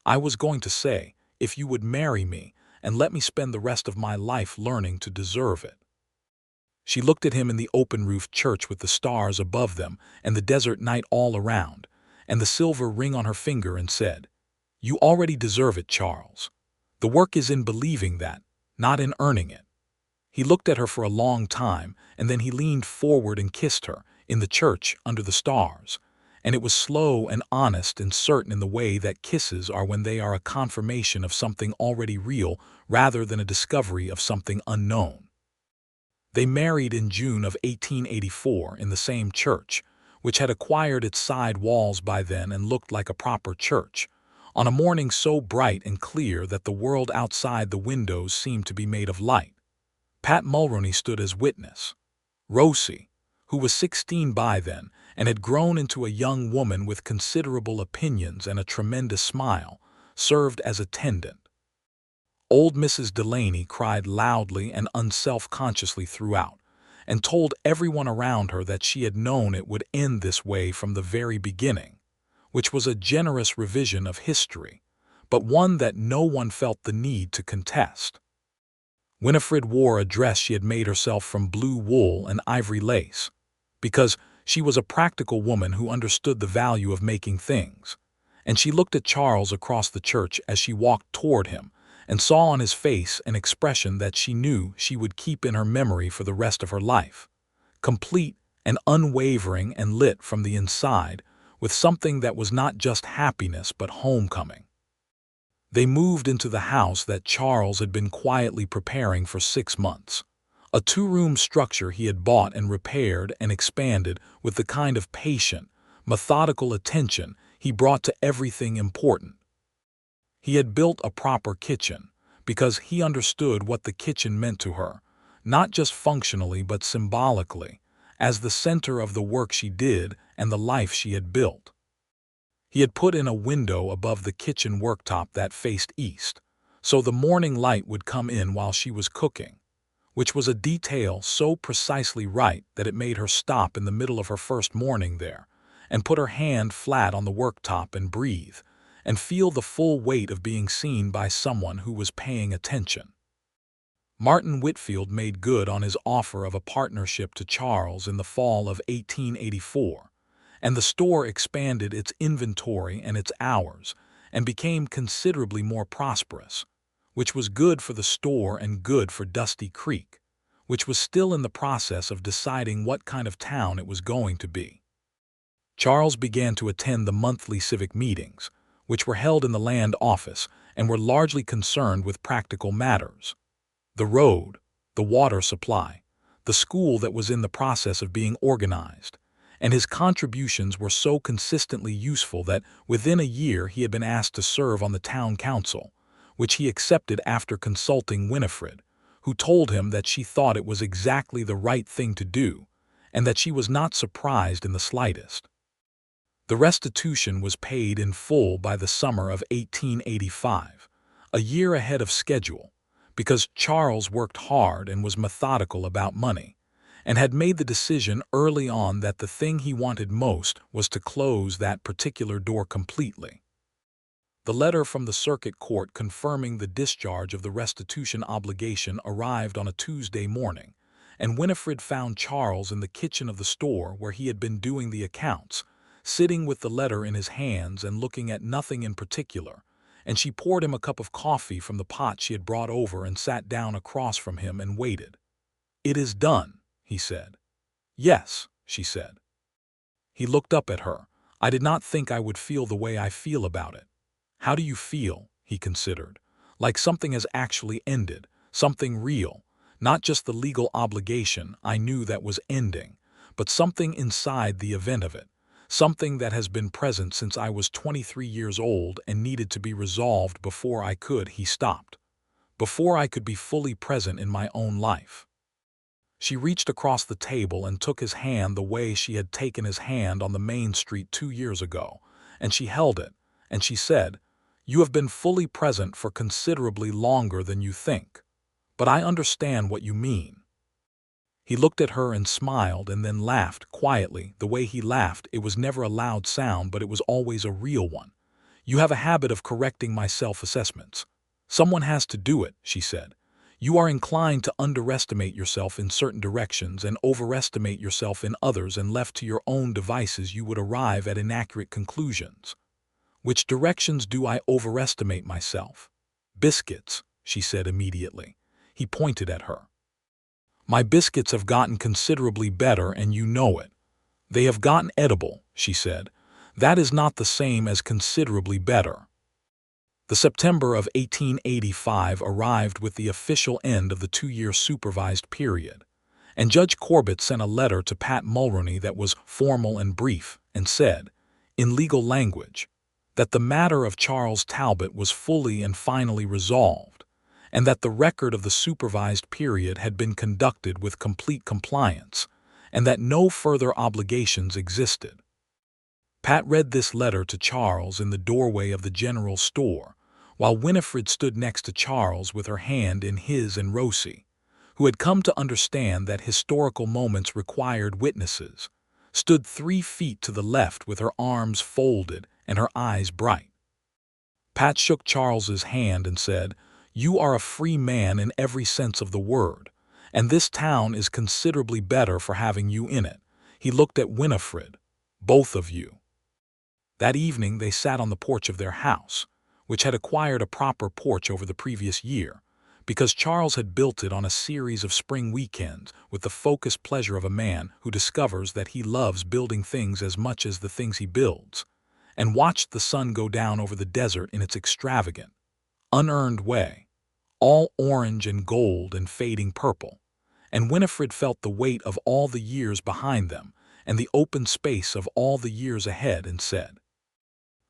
Speaker 1: "I was going to say, if you would marry me and let me spend the rest of my life learning to deserve it." She looked at him in the open-roofed church with the stars above them and the desert night all around, and the silver ring on her finger, and said, "You already deserve it, Charles. The work is in believing that, not in earning it." He looked at her for a long time, and then he leaned forward and kissed her, in the church under the stars, and it was slow and honest and certain in the way that kisses are when they are a confirmation of something already real rather than a discovery of something unknown. They married in June of 1884 in the same church, which had acquired its side walls by then and looked like a proper church, on a morning so bright and clear that the world outside the windows seemed to be made of light. Pat Mulroney stood as witness. Rosie, who was 16 by then and had grown into a young woman with considerable opinions and a tremendous smile, served as attendant. Old Mrs. Delaney cried loudly and unself-consciously throughout, and told everyone around her that she had known it would end this way from the very beginning, which was a generous revision of history, but one that no one felt the need to contest. Winifred wore a dress she had made herself from blue wool and ivory lace, because she was a practical woman who understood the value of making things, and she looked at Charles across the church as she walked toward him, and saw on his face an expression that she knew she would keep in her memory for the rest of her life, complete and unwavering and lit from the inside with something that was not just happiness but homecoming. They moved into the house that Charles had been quietly preparing for 6 months, a 2-room structure he had bought and repaired and expanded with the kind of patient, methodical attention he brought to everything important. He had built a proper kitchen because he understood what the kitchen meant to her, not just functionally but symbolically, as the center of the work she did and the life she had built. He had put in a window above the kitchen worktop that faced east, so the morning light would come in while she was cooking, which was a detail so precisely right that it made her stop in the middle of her first morning there and put her hand flat on the worktop and breathe, and feel the full weight of being seen by someone who was paying attention. Martin Whitfield made good on his offer of a partnership to Charles in the fall of 1884, and the store expanded its inventory and its hours and became considerably more prosperous, which was good for the store and good for Dusty Creek, which was still in the process of deciding what kind of town it was going to be. Charles began to attend the monthly civic meetings, which were held in the land office and were largely concerned with practical matters: the road, the water supply, the school that was in the process of being organized, and his contributions were so consistently useful that within a year he had been asked to serve on the town council, which he accepted after consulting Winifred, who told him that she thought it was exactly the right thing to do, and that she was not surprised in the slightest. The restitution was paid in full by the summer of 1885, a year ahead of schedule, because Charles worked hard and was methodical about money, and had made the decision early on that the thing he wanted most was to close that particular door completely. The letter from the circuit court confirming the discharge of the restitution obligation arrived on a Tuesday morning, and Winifred found Charles in the kitchen of the store where he had been doing the accounts, sitting with the letter in his hands and looking at nothing in particular, and she poured him a cup of coffee from the pot she had brought over and sat down across from him and waited. "It is done," he said. "Yes," she said. He looked up at her. "I did not think I would feel the way I feel about it." "How do you feel?" he considered. "Like something has actually ended, something real, not just the legal obligation I knew that was ending, but something inside the event of it, something that has been present since I was 23 years old and needed to be resolved before I could," he stopped, "before I could be fully present in my own life." She reached across the table and took his hand the way she had taken his hand on the main street 2 years ago, and she held it, and she said, "You have been fully present for considerably longer than you think, but I understand what you mean." He looked at her and smiled and then laughed quietly. The way he laughed, it was never a loud sound, but it was always a real one. "You have a habit of correcting my self-assessments. Someone has to do it," she said. "You are inclined to underestimate yourself in certain directions and overestimate yourself in others, and left to your own devices you would arrive at inaccurate conclusions." "Which directions do I overestimate myself?" "Biscuits," she said immediately. He pointed at her. "My biscuits have gotten considerably better, and you know it." "They have gotten edible," she said. "That is not the same as considerably better." The September of 1885 arrived with the official end of the 2-year supervised period, and Judge Corbett sent a letter to Pat Mulroney that was formal and brief, and said, in legal language, that the matter of Charles Talbot was fully and finally resolved, and that the record of the supervised period had been conducted with complete compliance, and that no further obligations existed. Pat read this letter to Charles in the doorway of the general store, while Winifred stood next to Charles with her hand in his, and Rosie, who had come to understand that historical moments required witnesses, stood 3 feet to the left with her arms folded and her eyes bright. Pat shook Charles's hand and said, "You are a free man in every sense of the word, and this town is considerably better for having you in it." He looked at Winifred. "Both of you." That evening they sat on the porch of their house, which had acquired a proper porch over the previous year, because Charles had built it on a series of spring weekends with the focused pleasure of a man who discovers that he loves building things as much as the things he builds, and watched the sun go down over the desert in its extravagant, unearned way, all orange and gold and fading purple, and Winifred felt the weight of all the years behind them and the open space of all the years ahead, and said,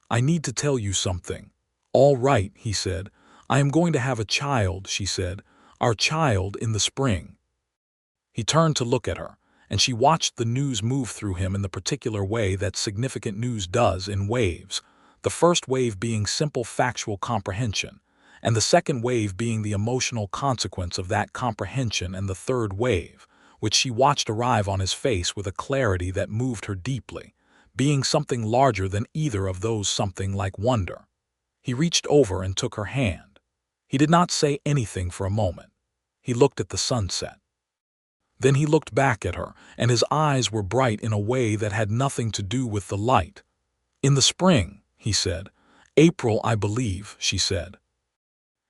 Speaker 1: "I need to tell you something." "All right," he said. "I am going to have a child," she said. "Our child in the spring." He turned to look at her, and she watched the news move through him in the particular way that significant news does, in waves, the first wave being simple factual comprehension, and the second wave being the emotional consequence of that comprehension, and the third wave, which she watched arrive on his face with a clarity that moved her deeply, being something larger than either of those, something like wonder. He reached over and took her hand. He did not say anything for a moment. He looked at the sunset. Then he looked back at her, and his eyes were bright in a way that had nothing to do with the light. "In the spring," he said. "April, I believe," she said.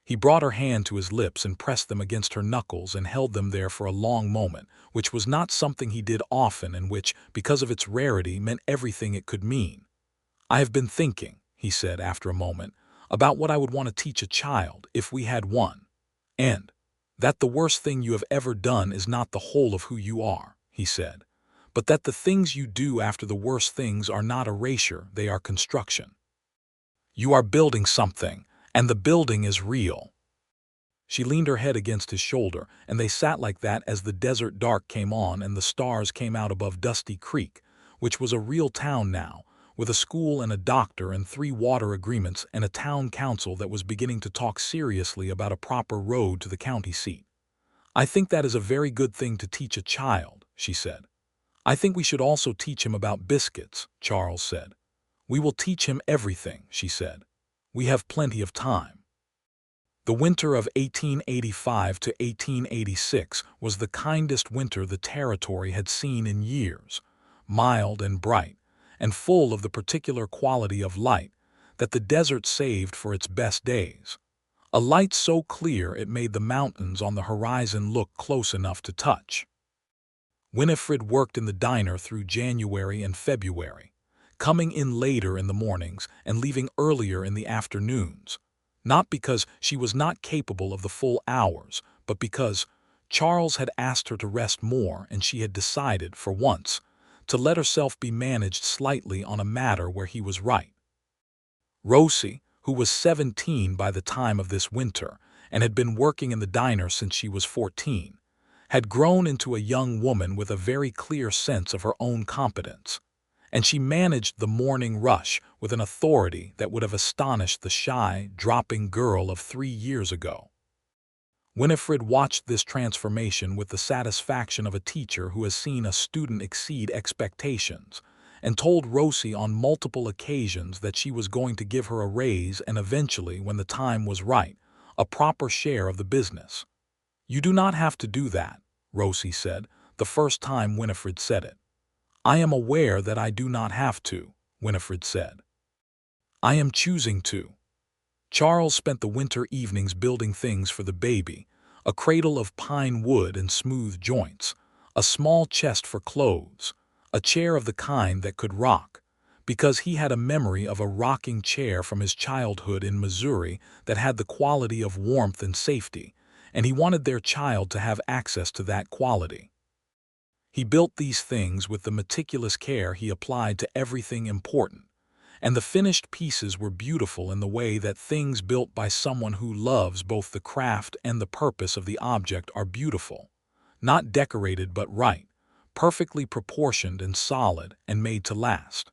Speaker 1: He brought her hand to his lips and pressed them against her knuckles and held them there for a long moment, which was not something he did often, and which, because of its rarity, meant everything it could mean. "I have been thinking," he said after a moment, "about what I would want to teach a child, if we had one. And that the worst thing you have ever done is not the whole of who you are," he said, "but that the things you do after the worst things are not erasure, they are construction. You are building something, and the building is real." She leaned her head against his shoulder, and they sat like that as the desert dark came on and the stars came out above Dusty Creek, which was a real town now, with a school and a doctor and 3 water agreements and a town council that was beginning to talk seriously about a proper road to the county seat. "I think that is a very good thing to teach a child," she said. "I think we should also teach him about biscuits," Charles said. "We will teach him everything," she said. "We have plenty of time." The winter of 1885 to 1886 was the kindest winter the territory had seen in years, mild and bright, and full of the particular quality of light that the desert saved for its best days. A light so clear it made the mountains on the horizon look close enough to touch. Winifred worked in the diner through January and February, coming in later in the mornings and leaving earlier in the afternoons, not because she was not capable of the full hours, but because Charles had asked her to rest more and she had decided, for once, to let herself be managed slightly on a matter where he was right. Rosie, who was 17 by the time of this winter and had been working in the diner since she was 14, had grown into a young woman with a very clear sense of her own competence, and she managed the morning rush with an authority that would have astonished the shy, dropping girl of 3 years ago. Winifred watched this transformation with the satisfaction of a teacher who has seen a student exceed expectations, and told Rosie on multiple occasions that she was going to give her a raise and eventually, when the time was right, a proper share of the business. "You do not have to do that," Rosie said, the first time Winifred said it. "I am aware that I do not have to," Winifred said. "I am choosing to." Charles spent the winter evenings building things for the baby, a cradle of pine wood and smooth joints, a small chest for clothes, a chair of the kind that could rock, because he had a memory of a rocking chair from his childhood in Missouri that had the quality of warmth and safety, and he wanted their child to have access to that quality. He built these things with the meticulous care he applied to everything important, and the finished pieces were beautiful in the way that things built by someone who loves both the craft and the purpose of the object are beautiful, not decorated but right, perfectly proportioned and solid and made to last.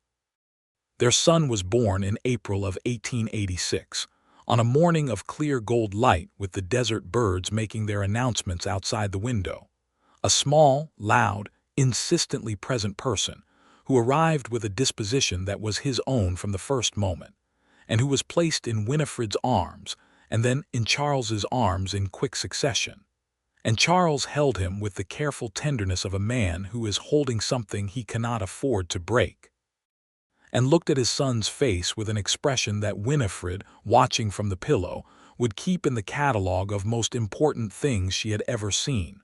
Speaker 1: Their son was born in April of 1886, on a morning of clear gold light with the desert birds making their announcements outside the window. A small, loud, insistently present person, who arrived with a disposition that was his own from the first moment, and who was placed in Winifred's arms and then in Charles's arms in quick succession. And Charles held him with the careful tenderness of a man who is holding something he cannot afford to break, and looked at his son's face with an expression that Winifred, watching from the pillow, would keep in the catalogue of most important things she had ever seen.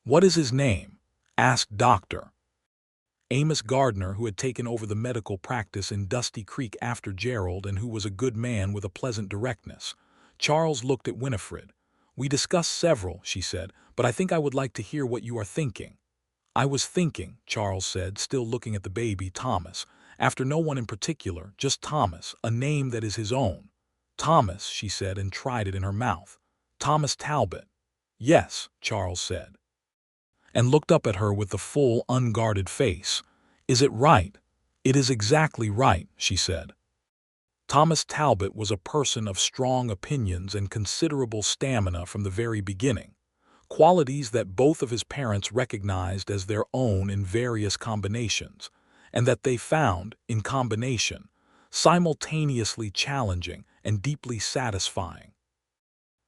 Speaker 1: "What is his name?" asked Dr. Amos Gardner, who had taken over the medical practice in Dusty Creek after Gerald and who was a good man with a pleasant directness. Charles looked at Winifred. "We discussed several," she said, "but I think I would like to hear what you are thinking." "I was thinking," Charles said, still looking at the baby, "Thomas, after no one in particular, just Thomas, a name that is his own." "Thomas," she said, and tried it in her mouth. "Thomas Talbot." "Yes," Charles said, and looked up at her with the full, unguarded face. "Is it right?" "It is exactly right," she said. Thomas Talbot was a person of strong opinions and considerable stamina from the very beginning, qualities that both of his parents recognized as their own in various combinations, and that they found, in combination, simultaneously challenging and deeply satisfying.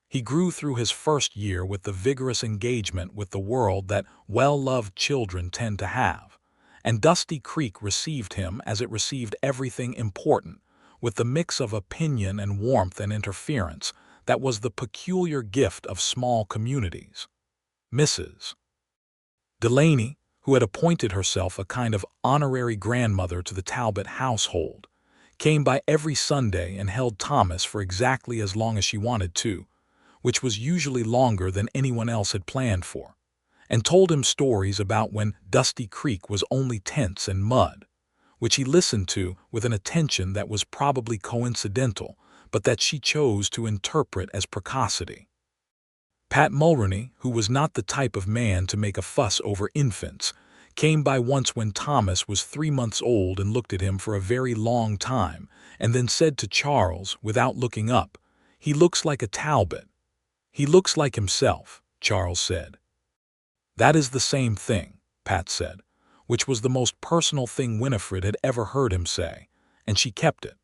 Speaker 1: He grew through his first year with the vigorous engagement with the world that well-loved children tend to have, and Dusty Creek received him as it received everything important, with the mix of opinion and warmth and interference that was the peculiar gift of small communities. Mrs. Delaney, who had appointed herself a kind of honorary grandmother to the Talbot household, came by every Sunday and held Thomas for exactly as long as she wanted to, which was usually longer than anyone else had planned for, and told him stories about when Dusty Creek was only tents and mud, which he listened to with an attention that was probably coincidental, but that she chose to interpret as precocity. Pat Mulroney, who was not the type of man to make a fuss over infants, came by once when Thomas was 3 months old and looked at him for a very long time, and then said to Charles, without looking up, "He looks like a Talbot." "He looks like himself," Charles said. "That is the same thing," Pat said, which was the most personal thing Winifred had ever heard him say, and she kept it.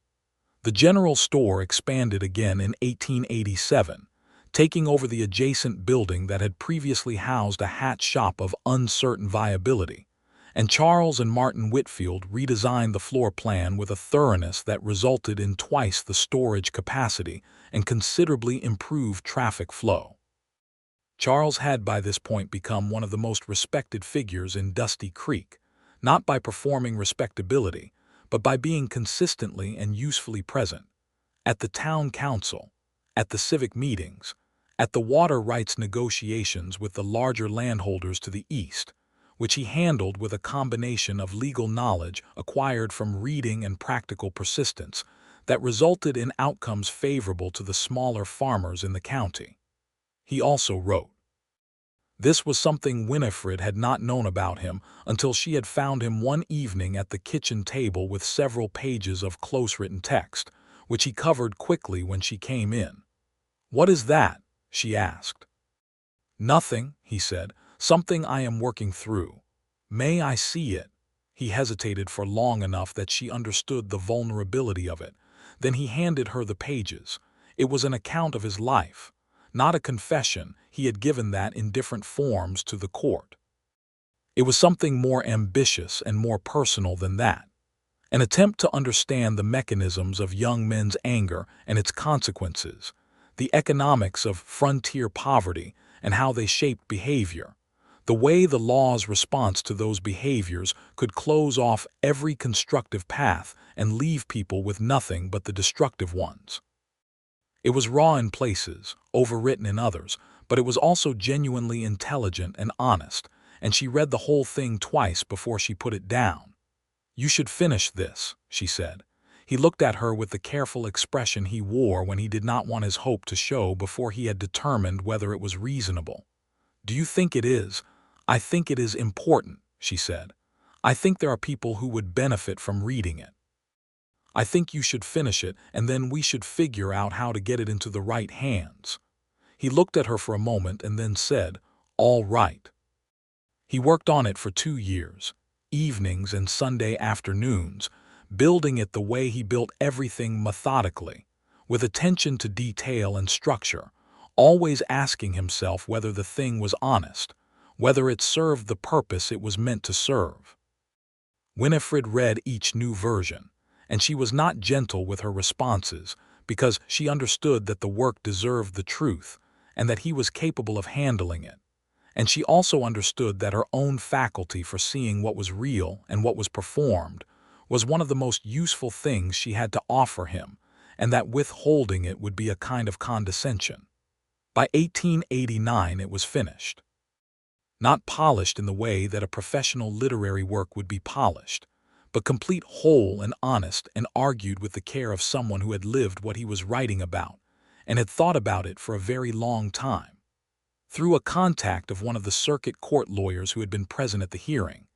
Speaker 1: The general store expanded again in 1887, taking over the adjacent building that had previously housed a hat shop of uncertain viability, and Charles and Martin Whitfield redesigned the floor plan with a thoroughness that resulted in twice the storage capacity and considerably improved traffic flow. Charles had by this point become one of the most respected figures in Dusty Creek, not by performing respectability, but by being consistently and usefully present at the town council, at the civic meetings, at the water rights negotiations with the larger landholders to the east, which he handled with a combination of legal knowledge acquired from reading and practical persistence that resulted in outcomes favorable to the smaller farmers in the county. He also wrote. This was something Winifred had not known about him until she had found him one evening at the kitchen table with several pages of close-written text, which he covered quickly when she came in. "What is that?" she asked. "Nothing," he said. "Something I am working through. May I see it?" He hesitated for long enough that she understood the vulnerability of it. Then he handed her the pages. It was an account of his life, not a confession. He had given that in different forms to the court. It was something more ambitious and more personal than that. An attempt to understand the mechanisms of young men's anger and its consequences, the economics of frontier poverty and how they shaped behavior, the way the law's response to those behaviors could close off every constructive path and leave people with nothing but the destructive ones. It was raw in places, overwritten in others, but it was also genuinely intelligent and honest, and she read the whole thing twice before she put it down. "You should finish this," she said. He looked at her with the careful expression he wore when he did not want his hope to show before he had determined whether it was reasonable. "Do you think it is?" "I think it is important," she said. "I think there are people who would benefit from reading it. I think you should finish it, and then we should figure out how to get it into the right hands." He looked at her for a moment and then said, "All right." He worked on it for 2 years, evenings and Sunday afternoons, building it the way he built everything methodically, with attention to detail and structure, always asking himself whether the thing was honest, whether it served the purpose it was meant to serve. Winifred read each new version, and she was not gentle with her responses because she understood that the work deserved the truth and that he was capable of handling it. And she also understood that her own faculty for seeing what was real and what was performed was one of the most useful things she had to offer him, and that withholding it would be a kind of condescension. By 1889 it was finished. Not polished in the way that a professional literary work would be polished, but complete, whole, and honest, and argued with the care of someone who had lived what he was writing about, and had thought about it for a very long time. Through a contact of one of the circuit court lawyers who had been present at the hearing,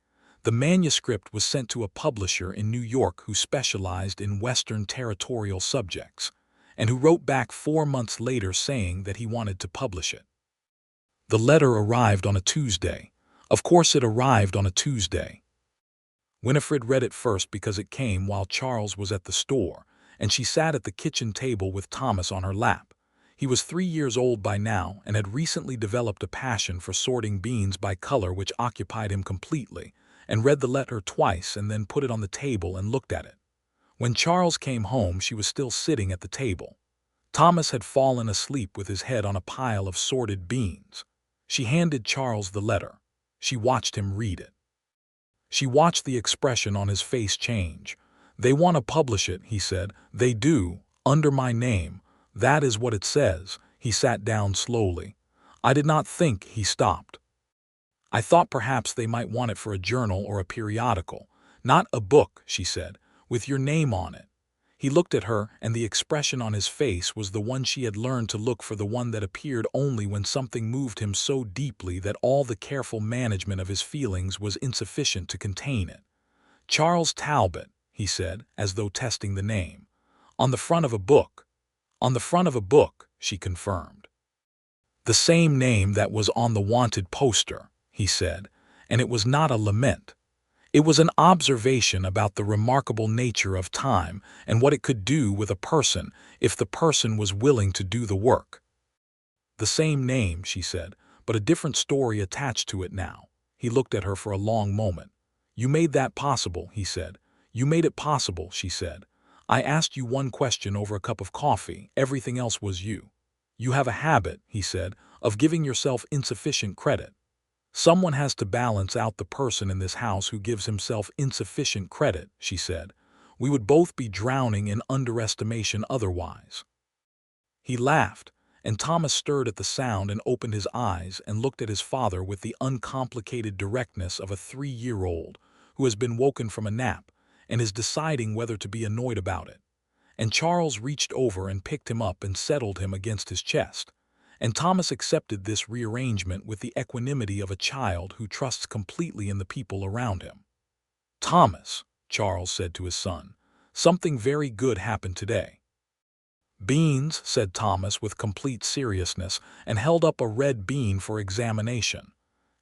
Speaker 1: the manuscript was sent to a publisher in New York who specialized in Western territorial subjects, and who wrote back 4 months later saying that he wanted to publish it. The letter arrived on a Tuesday. Of course it arrived on a Tuesday. Winifred read it first because it came while Charles was at the store, and she sat at the kitchen table with Thomas on her lap. He was 3 years old by now and had recently developed a passion for sorting beans by color which occupied him completely, and read the letter twice and then put it on the table and looked at it. When Charles came home, she was still sitting at the table. Thomas had fallen asleep with his head on a pile of sorted beans. She handed Charles the letter. She watched him read it. She watched the expression on his face change. "They want to publish it," he said. "They do, under my name. That is what it says." He sat down slowly. "I did not think," he stopped. "I thought perhaps they might want it for a journal or a periodical." "Not a book," she said, "with your name on it." He looked at her, and the expression on his face was the one she had learned to look for, the one that appeared only when something moved him so deeply that all the careful management of his feelings was insufficient to contain it. "Charles Talbot," he said, as though testing the name. "On the front of a book." "On the front of a book," she confirmed. "The same name that was on the wanted poster," he said, and it was not a lament. It was an observation about the remarkable nature of time and what it could do with a person if the person was willing to do the work. "The same name," she said, "but a different story attached to it now." He looked at her for a long moment. "You made that possible," he said. "You made it possible," she said. "I asked you one question over a cup of coffee. Everything else was you." "You have a habit," he said, "of giving yourself insufficient credit." "Someone has to balance out the person in this house who gives himself insufficient credit," she said. "We would both be drowning in underestimation otherwise." He laughed, and Thomas stirred at the sound and opened his eyes and looked at his father with the uncomplicated directness of a 3-year-old who has been woken from a nap and is deciding whether to be annoyed about it. And Charles reached over and picked him up and settled him against his chest. And Thomas accepted this rearrangement with the equanimity of a child who trusts completely in the people around him. "Thomas," Charles said to his son, "something very good happened today." "Beans," said Thomas with complete seriousness, and held up a red bean for examination.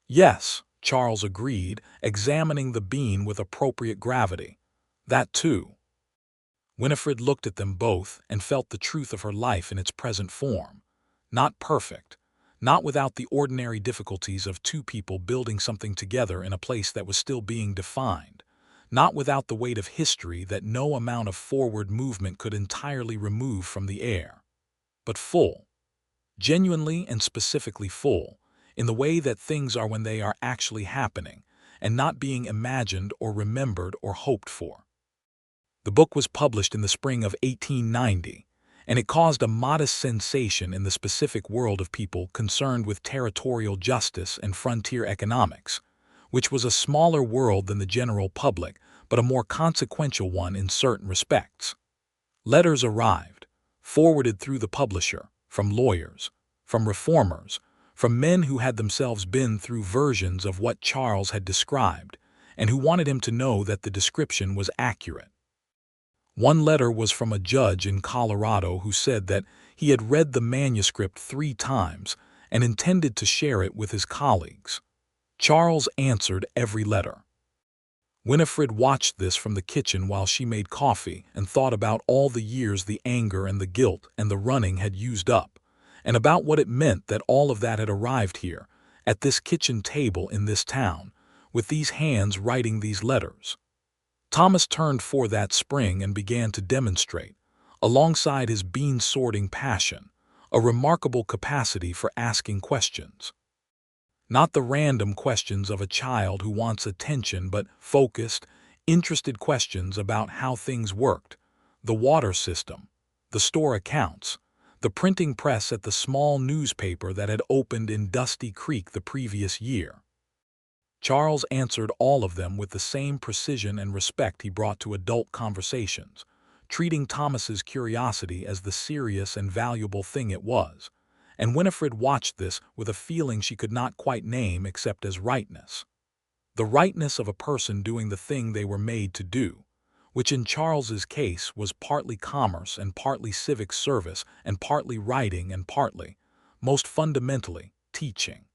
Speaker 1: "Yes," Charles agreed, examining the bean with appropriate gravity. "That too." Winifred looked at them both and felt the truth of her life in its present form. Not perfect, not without the ordinary difficulties of two people building something together in a place that was still being defined, not without the weight of history that no amount of forward movement could entirely remove from the air, but full, genuinely and specifically full, in the way that things are when they are actually happening and not being imagined or remembered or hoped for. The book was published in the spring of 1890, and it caused a modest sensation in the specific world of people concerned with territorial justice and frontier economics, which was a smaller world than the general public, but a more consequential one in certain respects. Letters arrived, forwarded through the publisher, from lawyers, from reformers, from men who had themselves been through versions of what Charles had described, and who wanted him to know that the description was accurate. One letter was from a judge in Colorado who said that he had read the manuscript 3 times and intended to share it with his colleagues. Charles answered every letter. Winifred watched this from the kitchen while she made coffee and thought about all the years the anger and the guilt and the running had used up, and about what it meant that all of that had arrived here, at this kitchen table in this town, with these hands writing these letters. Thomas turned for that spring and began to demonstrate, alongside his bean-sorting passion, a remarkable capacity for asking questions. Not the random questions of a child who wants attention, but focused, interested questions about how things worked, the water system, the store accounts, the printing press at the small newspaper that had opened in Dusty Creek the previous year. Charles answered all of them with the same precision and respect he brought to adult conversations, treating Thomas's curiosity as the serious and valuable thing it was, and Winifred watched this with a feeling she could not quite name except as rightness. The rightness of a person doing the thing they were made to do, which in Charles's case was partly commerce and partly civic service and partly writing and partly, most fundamentally, teaching.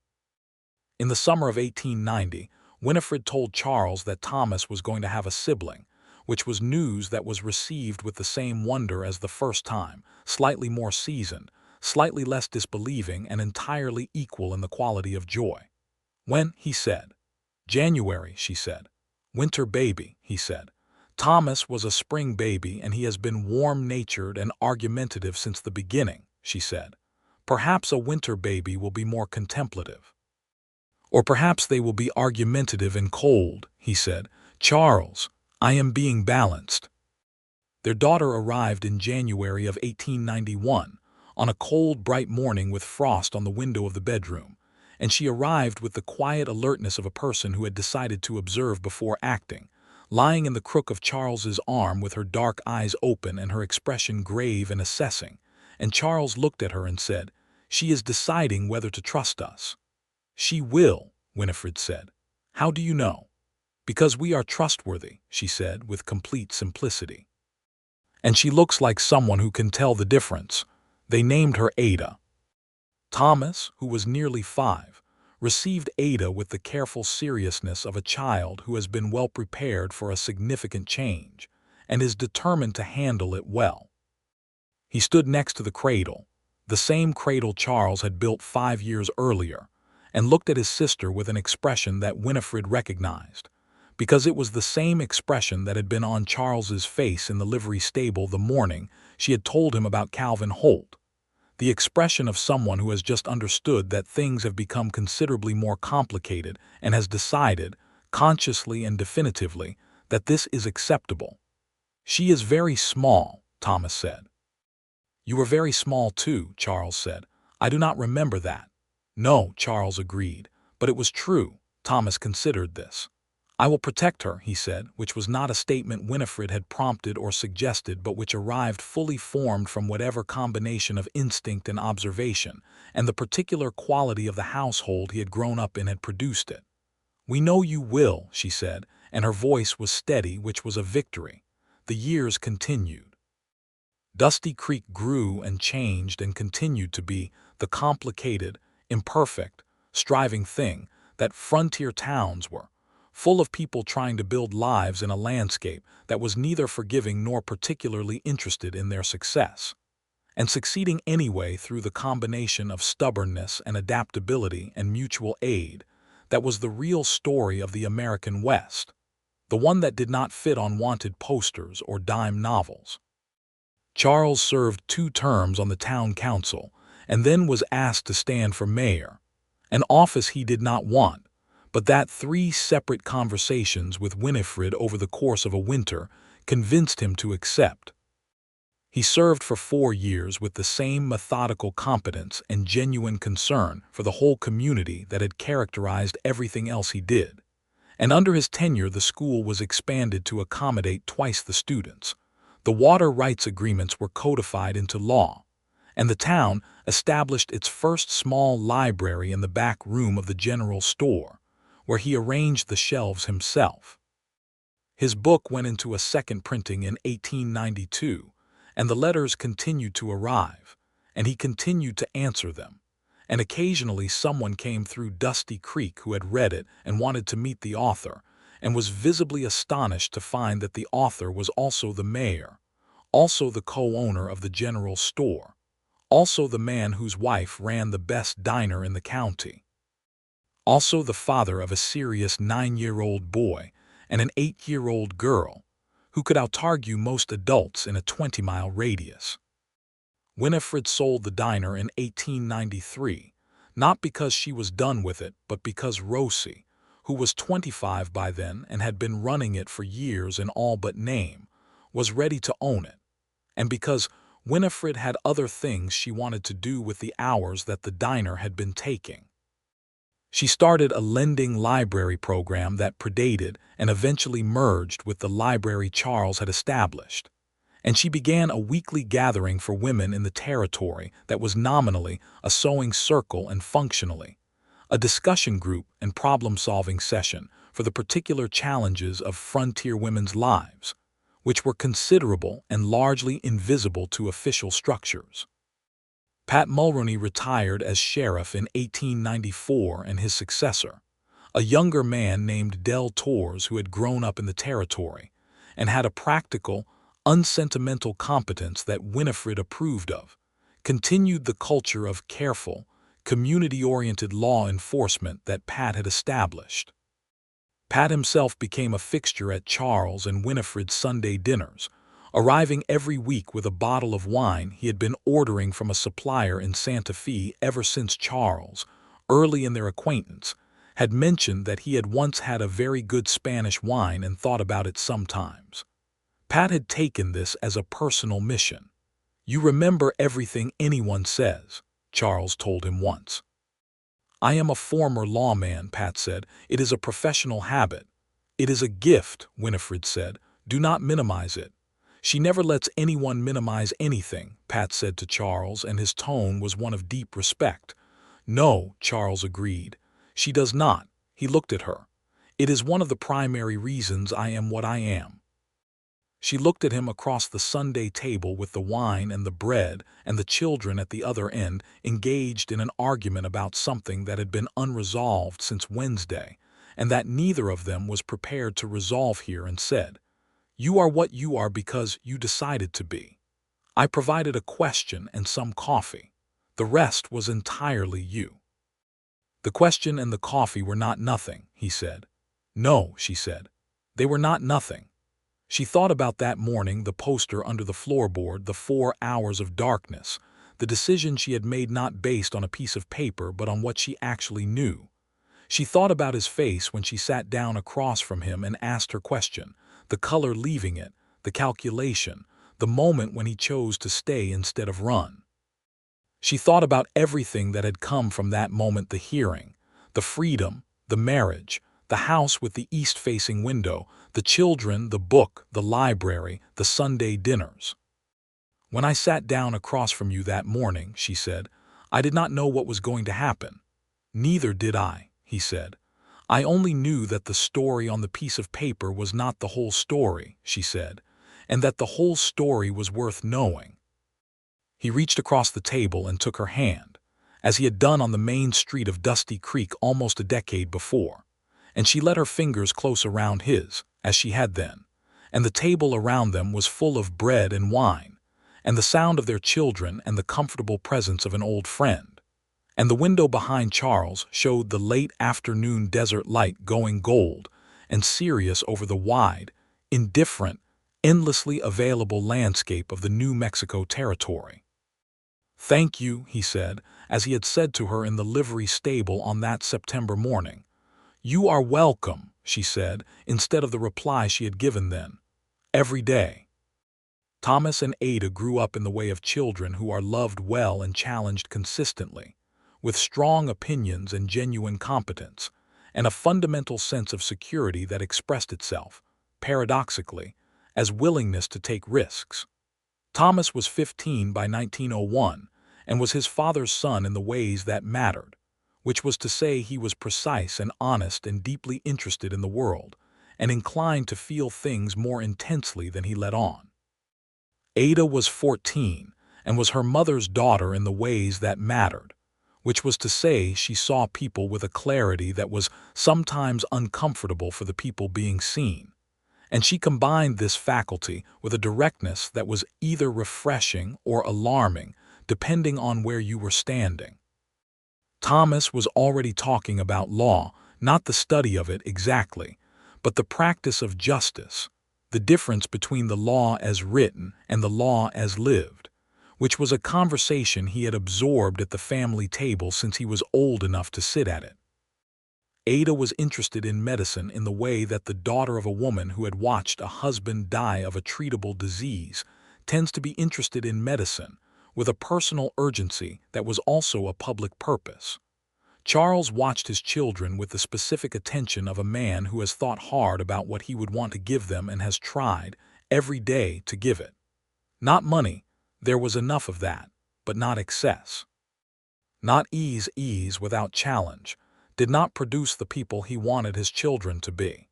Speaker 1: In the summer of 1890, Winifred told Charles that Thomas was going to have a sibling, which was news that was received with the same wonder as the first time, slightly more seasoned, slightly less disbelieving, and entirely equal in the quality of joy. "When?" he said. "January," she said. "Winter baby," he said. "Thomas was a spring baby, and he has been warm-natured and argumentative since the beginning," she said. "Perhaps a winter baby will be more contemplative. Or perhaps they will be argumentative and cold," he said. "Charles, I am being balanced." Their daughter arrived in January of 1891, on a cold, bright morning with frost on the window of the bedroom, and she arrived with the quiet alertness of a person who had decided to observe before acting, lying in the crook of Charles's arm with her dark eyes open and her expression grave and assessing, and Charles looked at her and said, "She is deciding whether to trust us." "She will," Winifred said. "How do you know?" "Because we are trustworthy," she said with complete simplicity. "And she looks like someone who can tell the difference." They named her Ada. Thomas, who was nearly 5, received Ada with the careful seriousness of a child who has been well prepared for a significant change and is determined to handle it well. He stood next to the cradle, the same cradle Charles had built 5 years earlier, and looked at his sister with an expression that Winifred recognized, because it was the same expression that had been on Charles's face in the livery stable the morning she had told him about Calvin Holt, the expression of someone who has just understood that things have become considerably more complicated and has decided, consciously and definitively, that this is acceptable. "She is very small," Thomas said. "You were very small too," Charles said. "I do not remember that." "No," Charles agreed, "but it was true." Thomas considered this. "I will protect her," he said, which was not a statement Winifred had prompted or suggested, but which arrived fully formed from whatever combination of instinct and observation, and the particular quality of the household he had grown up in had produced it. "We know you will," she said, and her voice was steady, which was a victory. The years continued. Dusty Creek grew and changed and continued to be the complicated, imperfect, striving thing that frontier towns were, full of people trying to build lives in a landscape that was neither forgiving nor particularly interested in their success, and succeeding anyway through the combination of stubbornness and adaptability and mutual aid that was the real story of the American West, the one that did not fit on wanted posters or dime novels. Charles served 2 terms on the town council and then was asked to stand for mayor, an office he did not want, but that 3 separate conversations with Winifred over the course of a winter convinced him to accept. He served for 4 years with the same methodical competence and genuine concern for the whole community that had characterized everything else he did, and under his tenure the school was expanded to accommodate twice the students. The water rights agreements were codified into law, and the town established its first small library in the back room of the general store, where he arranged the shelves himself. His book went into a second printing in 1892, and the letters continued to arrive, and he continued to answer them, and occasionally someone came through Dusty Creek who had read it and wanted to meet the author, and was visibly astonished to find that the author was also the mayor, also the co-owner of the general store, also the man whose wife ran the best diner in the county, also the father of a serious 9-year-old boy and an 8-year-old girl, who could out-argue most adults in a 20-mile radius. Winifred sold the diner in 1893, not because she was done with it, but because Rosie, who was 25 by then and had been running it for years in all but name, was ready to own it, and because Winifred had other things she wanted to do with the hours that the diner had been taking. She started a lending library program that predated and eventually merged with the library Charles had established, and she began a weekly gathering for women in the territory that was nominally a sewing circle and functionally a discussion group and problem-solving session for the particular challenges of frontier women's lives, which were considerable and largely invisible to official structures. Pat Mulroney retired as sheriff in 1894, and his successor, a younger man named Del Torres who had grown up in the territory and had a practical, unsentimental competence that Winifred approved of, continued the culture of careful, community-oriented law enforcement that Pat had established. Pat himself became a fixture at Charles and Winifred's Sunday dinners, arriving every week with a bottle of wine he had been ordering from a supplier in Santa Fe ever since Charles, early in their acquaintance, had mentioned that he had once had a very good Spanish wine and thought about it sometimes. Pat had taken this as a personal mission. "You remember everything anyone says," Charles told him once. "I am a former lawman," Pat said. "It is a professional habit." "It is a gift," Winifred said. "Do not minimize it." "She never lets anyone minimize anything," Pat said to Charles, and his tone was one of deep respect. "No," Charles agreed. "She does not." He looked at her. "It is one of the primary reasons I am what I am." She looked at him across the Sunday table with the wine and the bread and the children at the other end, engaged in an argument about something that had been unresolved since Wednesday, and that neither of them was prepared to resolve here, and said, "You are what you are because you decided to be. I provided a question and some coffee. The rest was entirely you." "The question and the coffee were not nothing," he said. "No," she said. "They were not nothing." She thought about that morning, the poster under the floorboard, the 4 hours of darkness, the decision she had made not based on a piece of paper but on what she actually knew. She thought about his face when she sat down across from him and asked her question, the color leaving it, the calculation, the moment when he chose to stay instead of run. She thought about everything that had come from that moment: the hearing, the freedom, the marriage, the house with the east-facing window, the children, the book, the library, the Sunday dinners. "When I sat down across from you that morning," she said, "I did not know what was going to happen." "Neither did I," he said. "I only knew that the story on the piece of paper was not the whole story," she said, "and that the whole story was worth knowing." He reached across the table and took her hand, as he had done on the main street of Dusty Creek almost a decade before, and she let her fingers close around his, as she had then, and the table around them was full of bread and wine, and the sound of their children and the comfortable presence of an old friend. And the window behind Charles showed the late afternoon desert light going gold and serious over the wide, indifferent, endlessly available landscape of the New Mexico territory. "Thank you," he said, as he had said to her in the livery stable on that September morning. "You are welcome," she said, instead of the reply she had given then. "Every day." Thomas and Ada grew up in the way of children who are loved well and challenged consistently, with strong opinions and genuine competence, and a fundamental sense of security that expressed itself, paradoxically, as willingness to take risks. Thomas was 15 by 1901 and was his father's son in the ways that mattered, which was to say he was precise and honest and deeply interested in the world, and inclined to feel things more intensely than he let on. Ada was 14 and was her mother's daughter in the ways that mattered, which was to say she saw people with a clarity that was sometimes uncomfortable for the people being seen, and she combined this faculty with a directness that was either refreshing or alarming, depending on where you were standing. Thomas was already talking about law, not the study of it exactly, but the practice of justice, the difference between the law as written and the law as lived, which was a conversation he had absorbed at the family table since he was old enough to sit at it. Ada was interested in medicine in the way that the daughter of a woman who had watched a husband die of a treatable disease tends to be interested in medicine, with a personal urgency that was also a public purpose. Charles watched his children with the specific attention of a man who has thought hard about what he would want to give them and has tried, every day, to give it. Not money, there was enough of that, but not excess. Not ease without challenge, did not produce the people he wanted his children to be.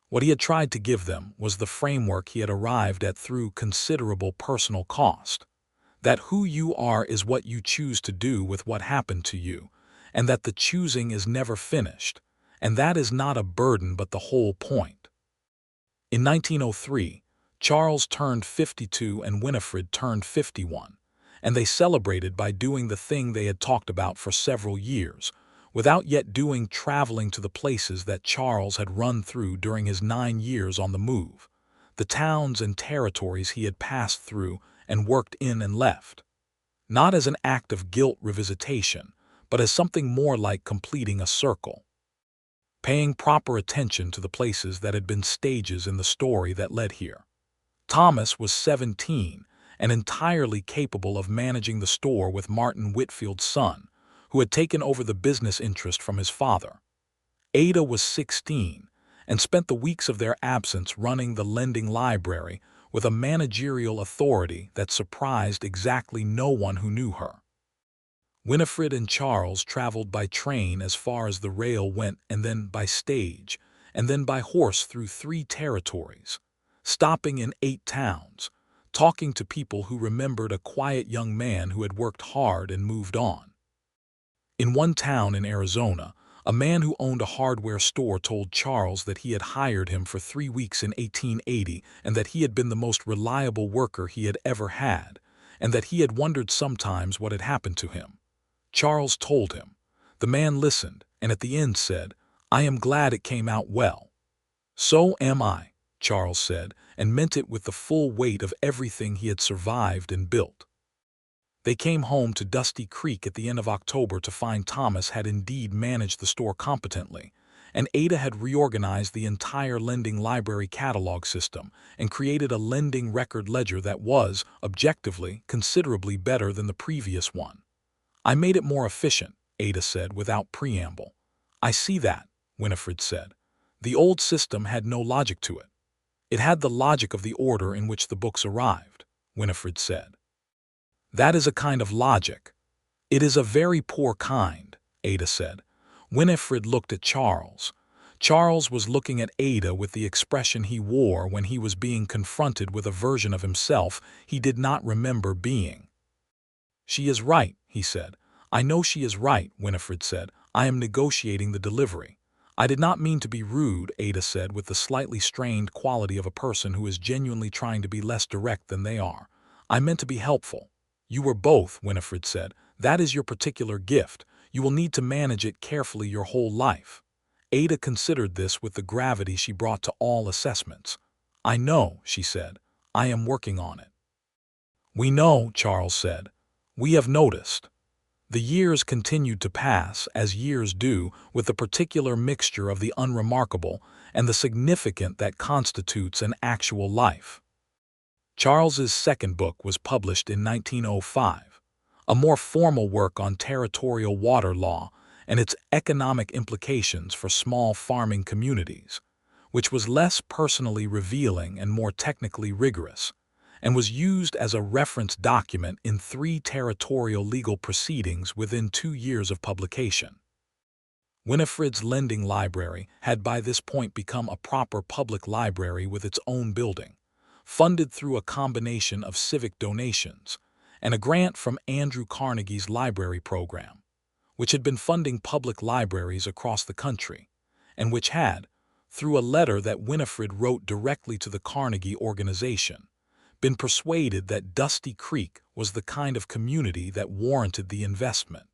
Speaker 1: What he had tried to give them was the framework he had arrived at through considerable personal cost, that who you are is what you choose to do with what happened to you, and that the choosing is never finished, and that is not a burden but the whole point. In 1903, Charles turned 52 and Winifred turned 51, and they celebrated by doing the thing they had talked about for several years, without yet doing traveling to the places that Charles had run through during his 9 years on the move, the towns and territories he had passed through and worked in and left. Not as an act of guilt revisitation, but as something more like completing a circle. Paying proper attention to the places that had been stages in the story that led here. Thomas was 17 and entirely capable of managing the store with Martin Whitfield's son, who had taken over the business interest from his father. Ada was 16 and spent the weeks of their absence running the lending library with a managerial authority that surprised exactly no one who knew her. Winifred and Charles traveled by train as far as the rail went, and then by stage, and then by horse through 3 territories, stopping in 8 towns, talking to people who remembered a quiet young man who had worked hard and moved on. In one town in Arizona, a man who owned a hardware store told Charles that he had hired him for 3 weeks in 1880 and that he had been the most reliable worker he had ever had, and that he had wondered sometimes what had happened to him. Charles told him. The man listened, and at the end said, "I am glad it came out well." "So am I," Charles said, and meant it with the full weight of everything he had survived and built. They came home to Dusty Creek at the end of October to find Thomas had indeed managed the store competently, and Ada had reorganized the entire lending library catalog system and created a lending record ledger that was, objectively, considerably better than the previous one. "I made it more efficient," Ada said without preamble. "I see that," Winifred said. "The old system had no logic to it." "It had the logic of the order in which the books arrived," Winifred said. "That is a kind of logic." "It is a very poor kind," Ada said. Winifred looked at Charles. Charles was looking at Ada with the expression he wore when he was being confronted with a version of himself he did not remember being. "She is right," he said. "I know she is right," Winifred said. "I am negotiating the delivery." "I did not mean to be rude," Ada said with the slightly strained quality of a person who is genuinely trying to be less direct than they are. "I meant to be helpful." "You were both," Winifred said. "That is your particular gift. You will need to manage it carefully your whole life." Ada considered this with the gravity she brought to all assessments. "I know," she said. "I am working on it." "We know," Charles said. "We have noticed." The years continued to pass, as years do, with the particular mixture of the unremarkable and the significant that constitutes an actual life. Charles's second book was published in 1905, a more formal work on territorial water law and its economic implications for small farming communities, which was less personally revealing and more technically rigorous, and was used as a reference document in 3 territorial legal proceedings within 2 years of publication. Winifred's lending library had by this point become a proper public library with its own building, funded through a combination of civic donations and a grant from Andrew Carnegie's library program, which had been funding public libraries across the country, and which had, through a letter that Winifred wrote directly to the Carnegie organization, been persuaded that Dusty Creek was the kind of community that warranted the investment.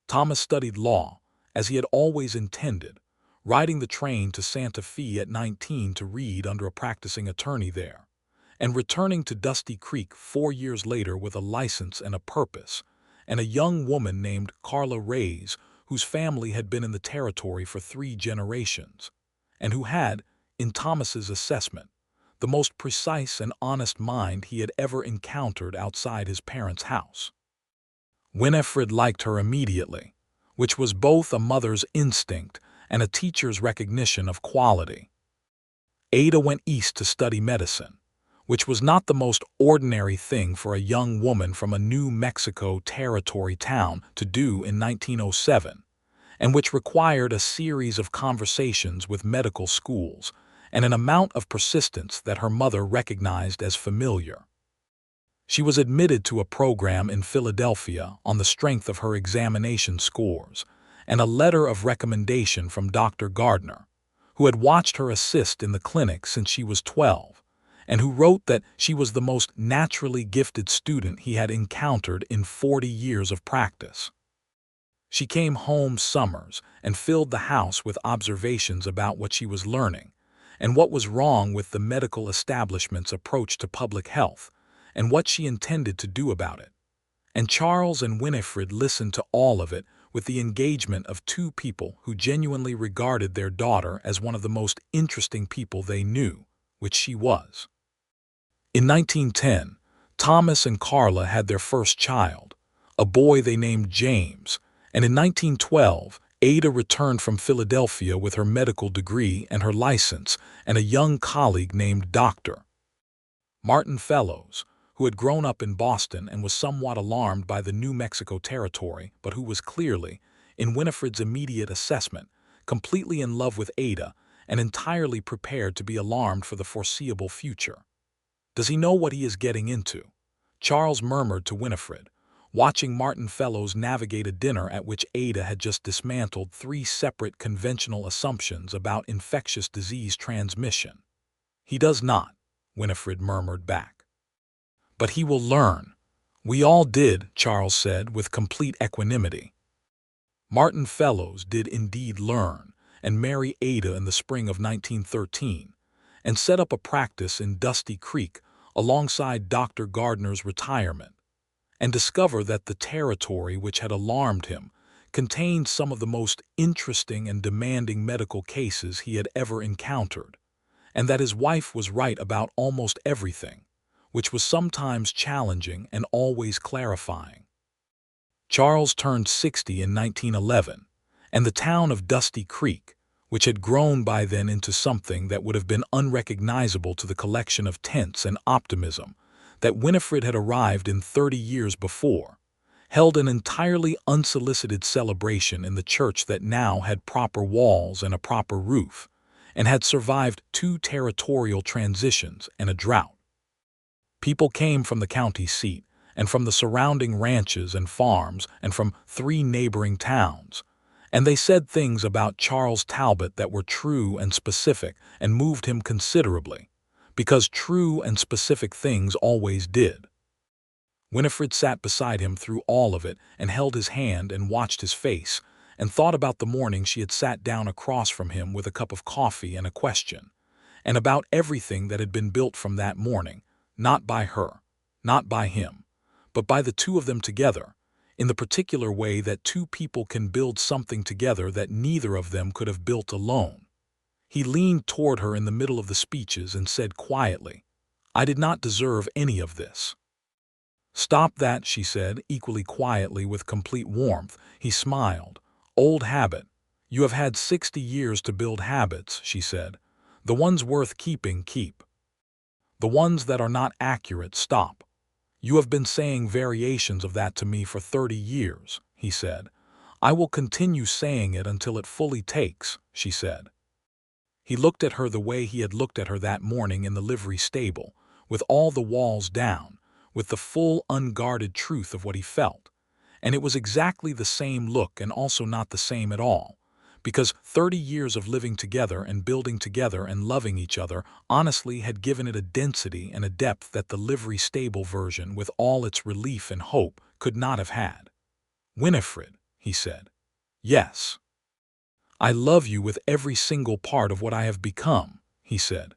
Speaker 1: Thomas studied law, as he had always intended, riding the train to Santa Fe at 19 to read under a practicing attorney there, and returning to Dusty Creek 4 years later with a license and a purpose, and a young woman named Carla Reyes, whose family had been in the territory for 3 generations, and who had, in Thomas's assessment, the most precise and honest mind he had ever encountered outside his parents' house. Winifred liked her immediately, which was both a mother's instinct and a teacher's recognition of quality. Ada went east to study medicine, which was not the most ordinary thing for a young woman from a New Mexico territory town to do in 1907, and which required a series of conversations with medical schools and an amount of persistence that her mother recognized as familiar. She was admitted to a program in Philadelphia on the strength of her examination scores and a letter of recommendation from Dr. Gardner, who had watched her assist in the clinic since she was 12, and who wrote that she was the most naturally gifted student he had encountered in 40 years of practice. She came home summers and filled the house with observations about what she was learning and what was wrong with the medical establishment's approach to public health, and what she intended to do about it. And Charles and Winifred listened to all of it with the engagement of 2 people who genuinely regarded their daughter as one of the most interesting people they knew, which she was. In 1910, Thomas and Carla had their first child, a boy they named James, and in 1912, Ada returned from Philadelphia with her medical degree and her license and a young colleague named Dr. Martin Fellows, who had grown up in Boston and was somewhat alarmed by the New Mexico territory, but who was clearly, in Winifred's immediate assessment, completely in love with Ada and entirely prepared to be alarmed for the foreseeable future. "Does he know what he is getting into?" Charles murmured to Winifred, watching Martin Fellows navigate a dinner at which Ada had just dismantled 3 separate conventional assumptions about infectious disease transmission. "He does not," Winifred murmured back. "But he will learn," "We all did," Charles said with complete equanimity. Martin Fellows did indeed learn and marry Ada in the spring of 1913, and set up a practice in Dusty Creek alongside Dr. Gardner's retirement, and discover that the territory which had alarmed him contained some of the most interesting and demanding medical cases he had ever encountered, and that his wife was right about almost everything, which was sometimes challenging and always clarifying. Charles turned 60 in 1911, and the town of Dusty Creek, which had grown by then into something that would have been unrecognizable to the collection of tents and optimism that Winifred had arrived in 30 years before, held an entirely unsolicited celebration in the church that now had proper walls and a proper roof, and had survived 2 territorial transitions and a drought. People came from the county seat, and from the surrounding ranches and farms, and from 3 neighboring towns, and they said things about Charles Talbot that were true and specific and moved him considerably, because true and specific things always did. Winifred sat beside him through all of it and held his hand and watched his face, and thought about the morning she had sat down across from him with a cup of coffee and a question, and about everything that had been built from that morning, not by her, not by him, but by the 2 of them together, in the particular way that 2 people can build something together that neither of them could have built alone. He leaned toward her in the middle of the speeches and said quietly, "I did not deserve any of this." "Stop that," she said, equally quietly with complete warmth. He smiled. "Old habit. You have had 60 years to build habits," she said. "The ones worth keeping, keep. The ones that are not accurate, stop. You have been saying variations of that to me for 30 years, he said. "I will continue saying it until it fully takes," she said. He looked at her the way he had looked at her that morning in the livery stable, with all the walls down, with the full unguarded truth of what he felt. And it was exactly the same look and also not the same at all, because 30 years of living together and building together and loving each other honestly had given it a density and a depth that the livery stable version, with all its relief and hope, could not have had. "Winifred," he said. "Yes. I love you with every single part of what I have become," he said.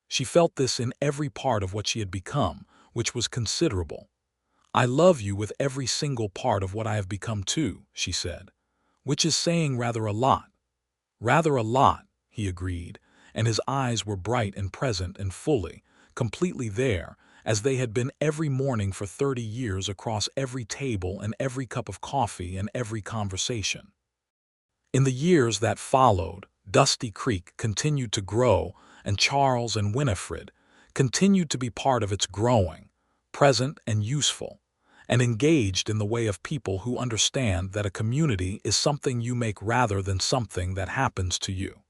Speaker 1: She felt this in every part of what she had become, which was considerable. "I love you with every single part of what I have become too," she said, "which is saying rather a lot." "Rather a lot," he agreed, and his eyes were bright and present and fully, completely there, as they had been every morning for 30 years across every table and every cup of coffee and every conversation. In the years that followed, Dusty Creek continued to grow, and Charles and Winifred continued to be part of its growing, present and useful, and engaged in the way of people who understand that a community is something you make rather than something that happens to you.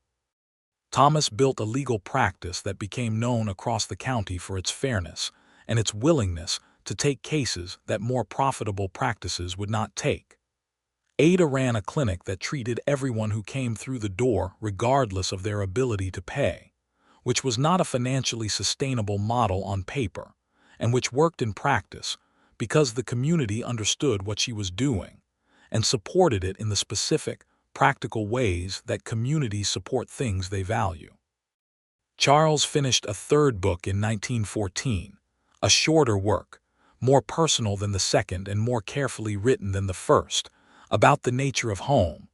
Speaker 1: Thomas built a legal practice that became known across the county for its fairness and its willingness to take cases that more profitable practices would not take. Ada ran a clinic that treated everyone who came through the door regardless of their ability to pay, which was not a financially sustainable model on paper, and which worked in practice because the community understood what she was doing and supported it in the specific, practical ways that communities support things they value. Charles finished a 3rd book in 1914, a shorter work, more personal than the second and more carefully written than the first, about the nature of home,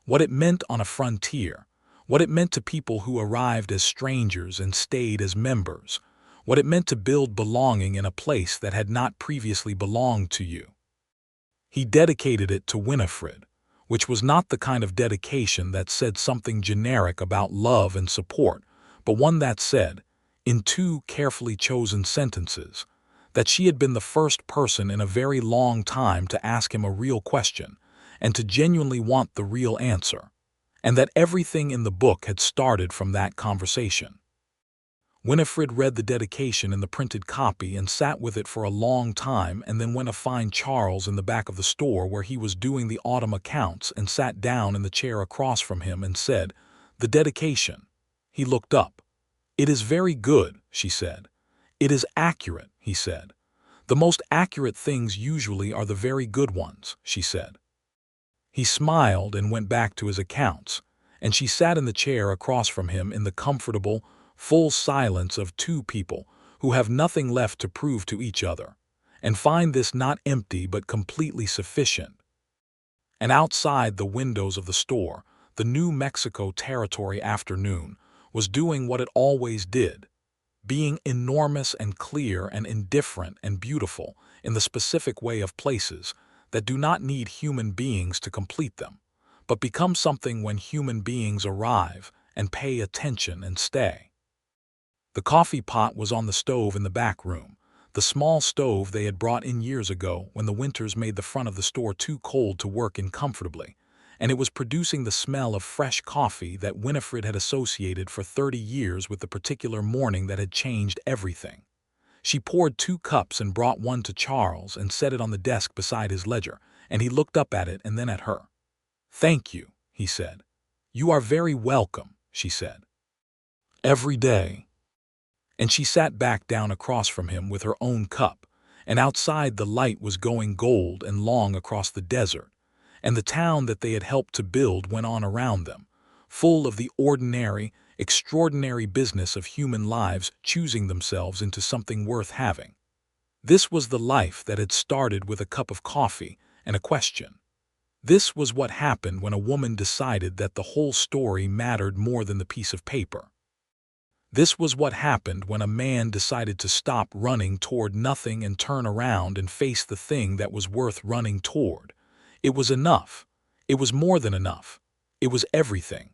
Speaker 1: what it meant on a frontier, what it meant to people who arrived as strangers and stayed as members, what it meant to build belonging in a place that had not previously belonged to you. He dedicated it to Winifred, which was not the kind of dedication that said something generic about love and support, but one that said, in 2 carefully chosen sentences, that she had been the first person in a very long time to ask him a real question and to genuinely want the real answer, and that everything in the book had started from that conversation. Winifred read the dedication in the printed copy and sat with it for a long time, and then went to find Charles in the back of the store where he was doing the autumn accounts, and sat down in the chair across from him and said, "The dedication." He looked up. "It is very good," she said. "It is accurate," he said. The most accurate things usually are the very good ones, she said. He smiled and went back to his accounts, and she sat in the chair across from him in the comfortable, full silence of two people who have nothing left to prove to each other, and find this not empty but completely sufficient. And outside the windows of the store, the New Mexico Territory afternoon was doing what it always did, being enormous and clear and indifferent and beautiful in the specific way of places that do not need human beings to complete them, but become something when human beings arrive and pay attention and stay. The coffee pot was on the stove in the back room, the small stove they had brought in years ago when the winters made the front of the store too cold to work in comfortably, and it was producing the smell of fresh coffee that Winifred had associated for 30 years with the particular morning that had changed everything. She poured 2 cups and brought one to Charles and set it on the desk beside his ledger, and he looked up at it and then at her. "Thank you," he said. "You are very welcome," she said. "Every day." And she sat back down across from him with her own cup, and outside the light was going gold and long across the desert, and the town that they had helped to build went on around them, full of the ordinary, extraordinary business of human lives choosing themselves into something worth having. This was the life that had started with a cup of coffee and a question. This was what happened when a woman decided that the whole story mattered more than the piece of paper. This was what happened when a man decided to stop running toward nothing and turn around and face the thing that was worth running toward. It was enough. It was more than enough. It was everything.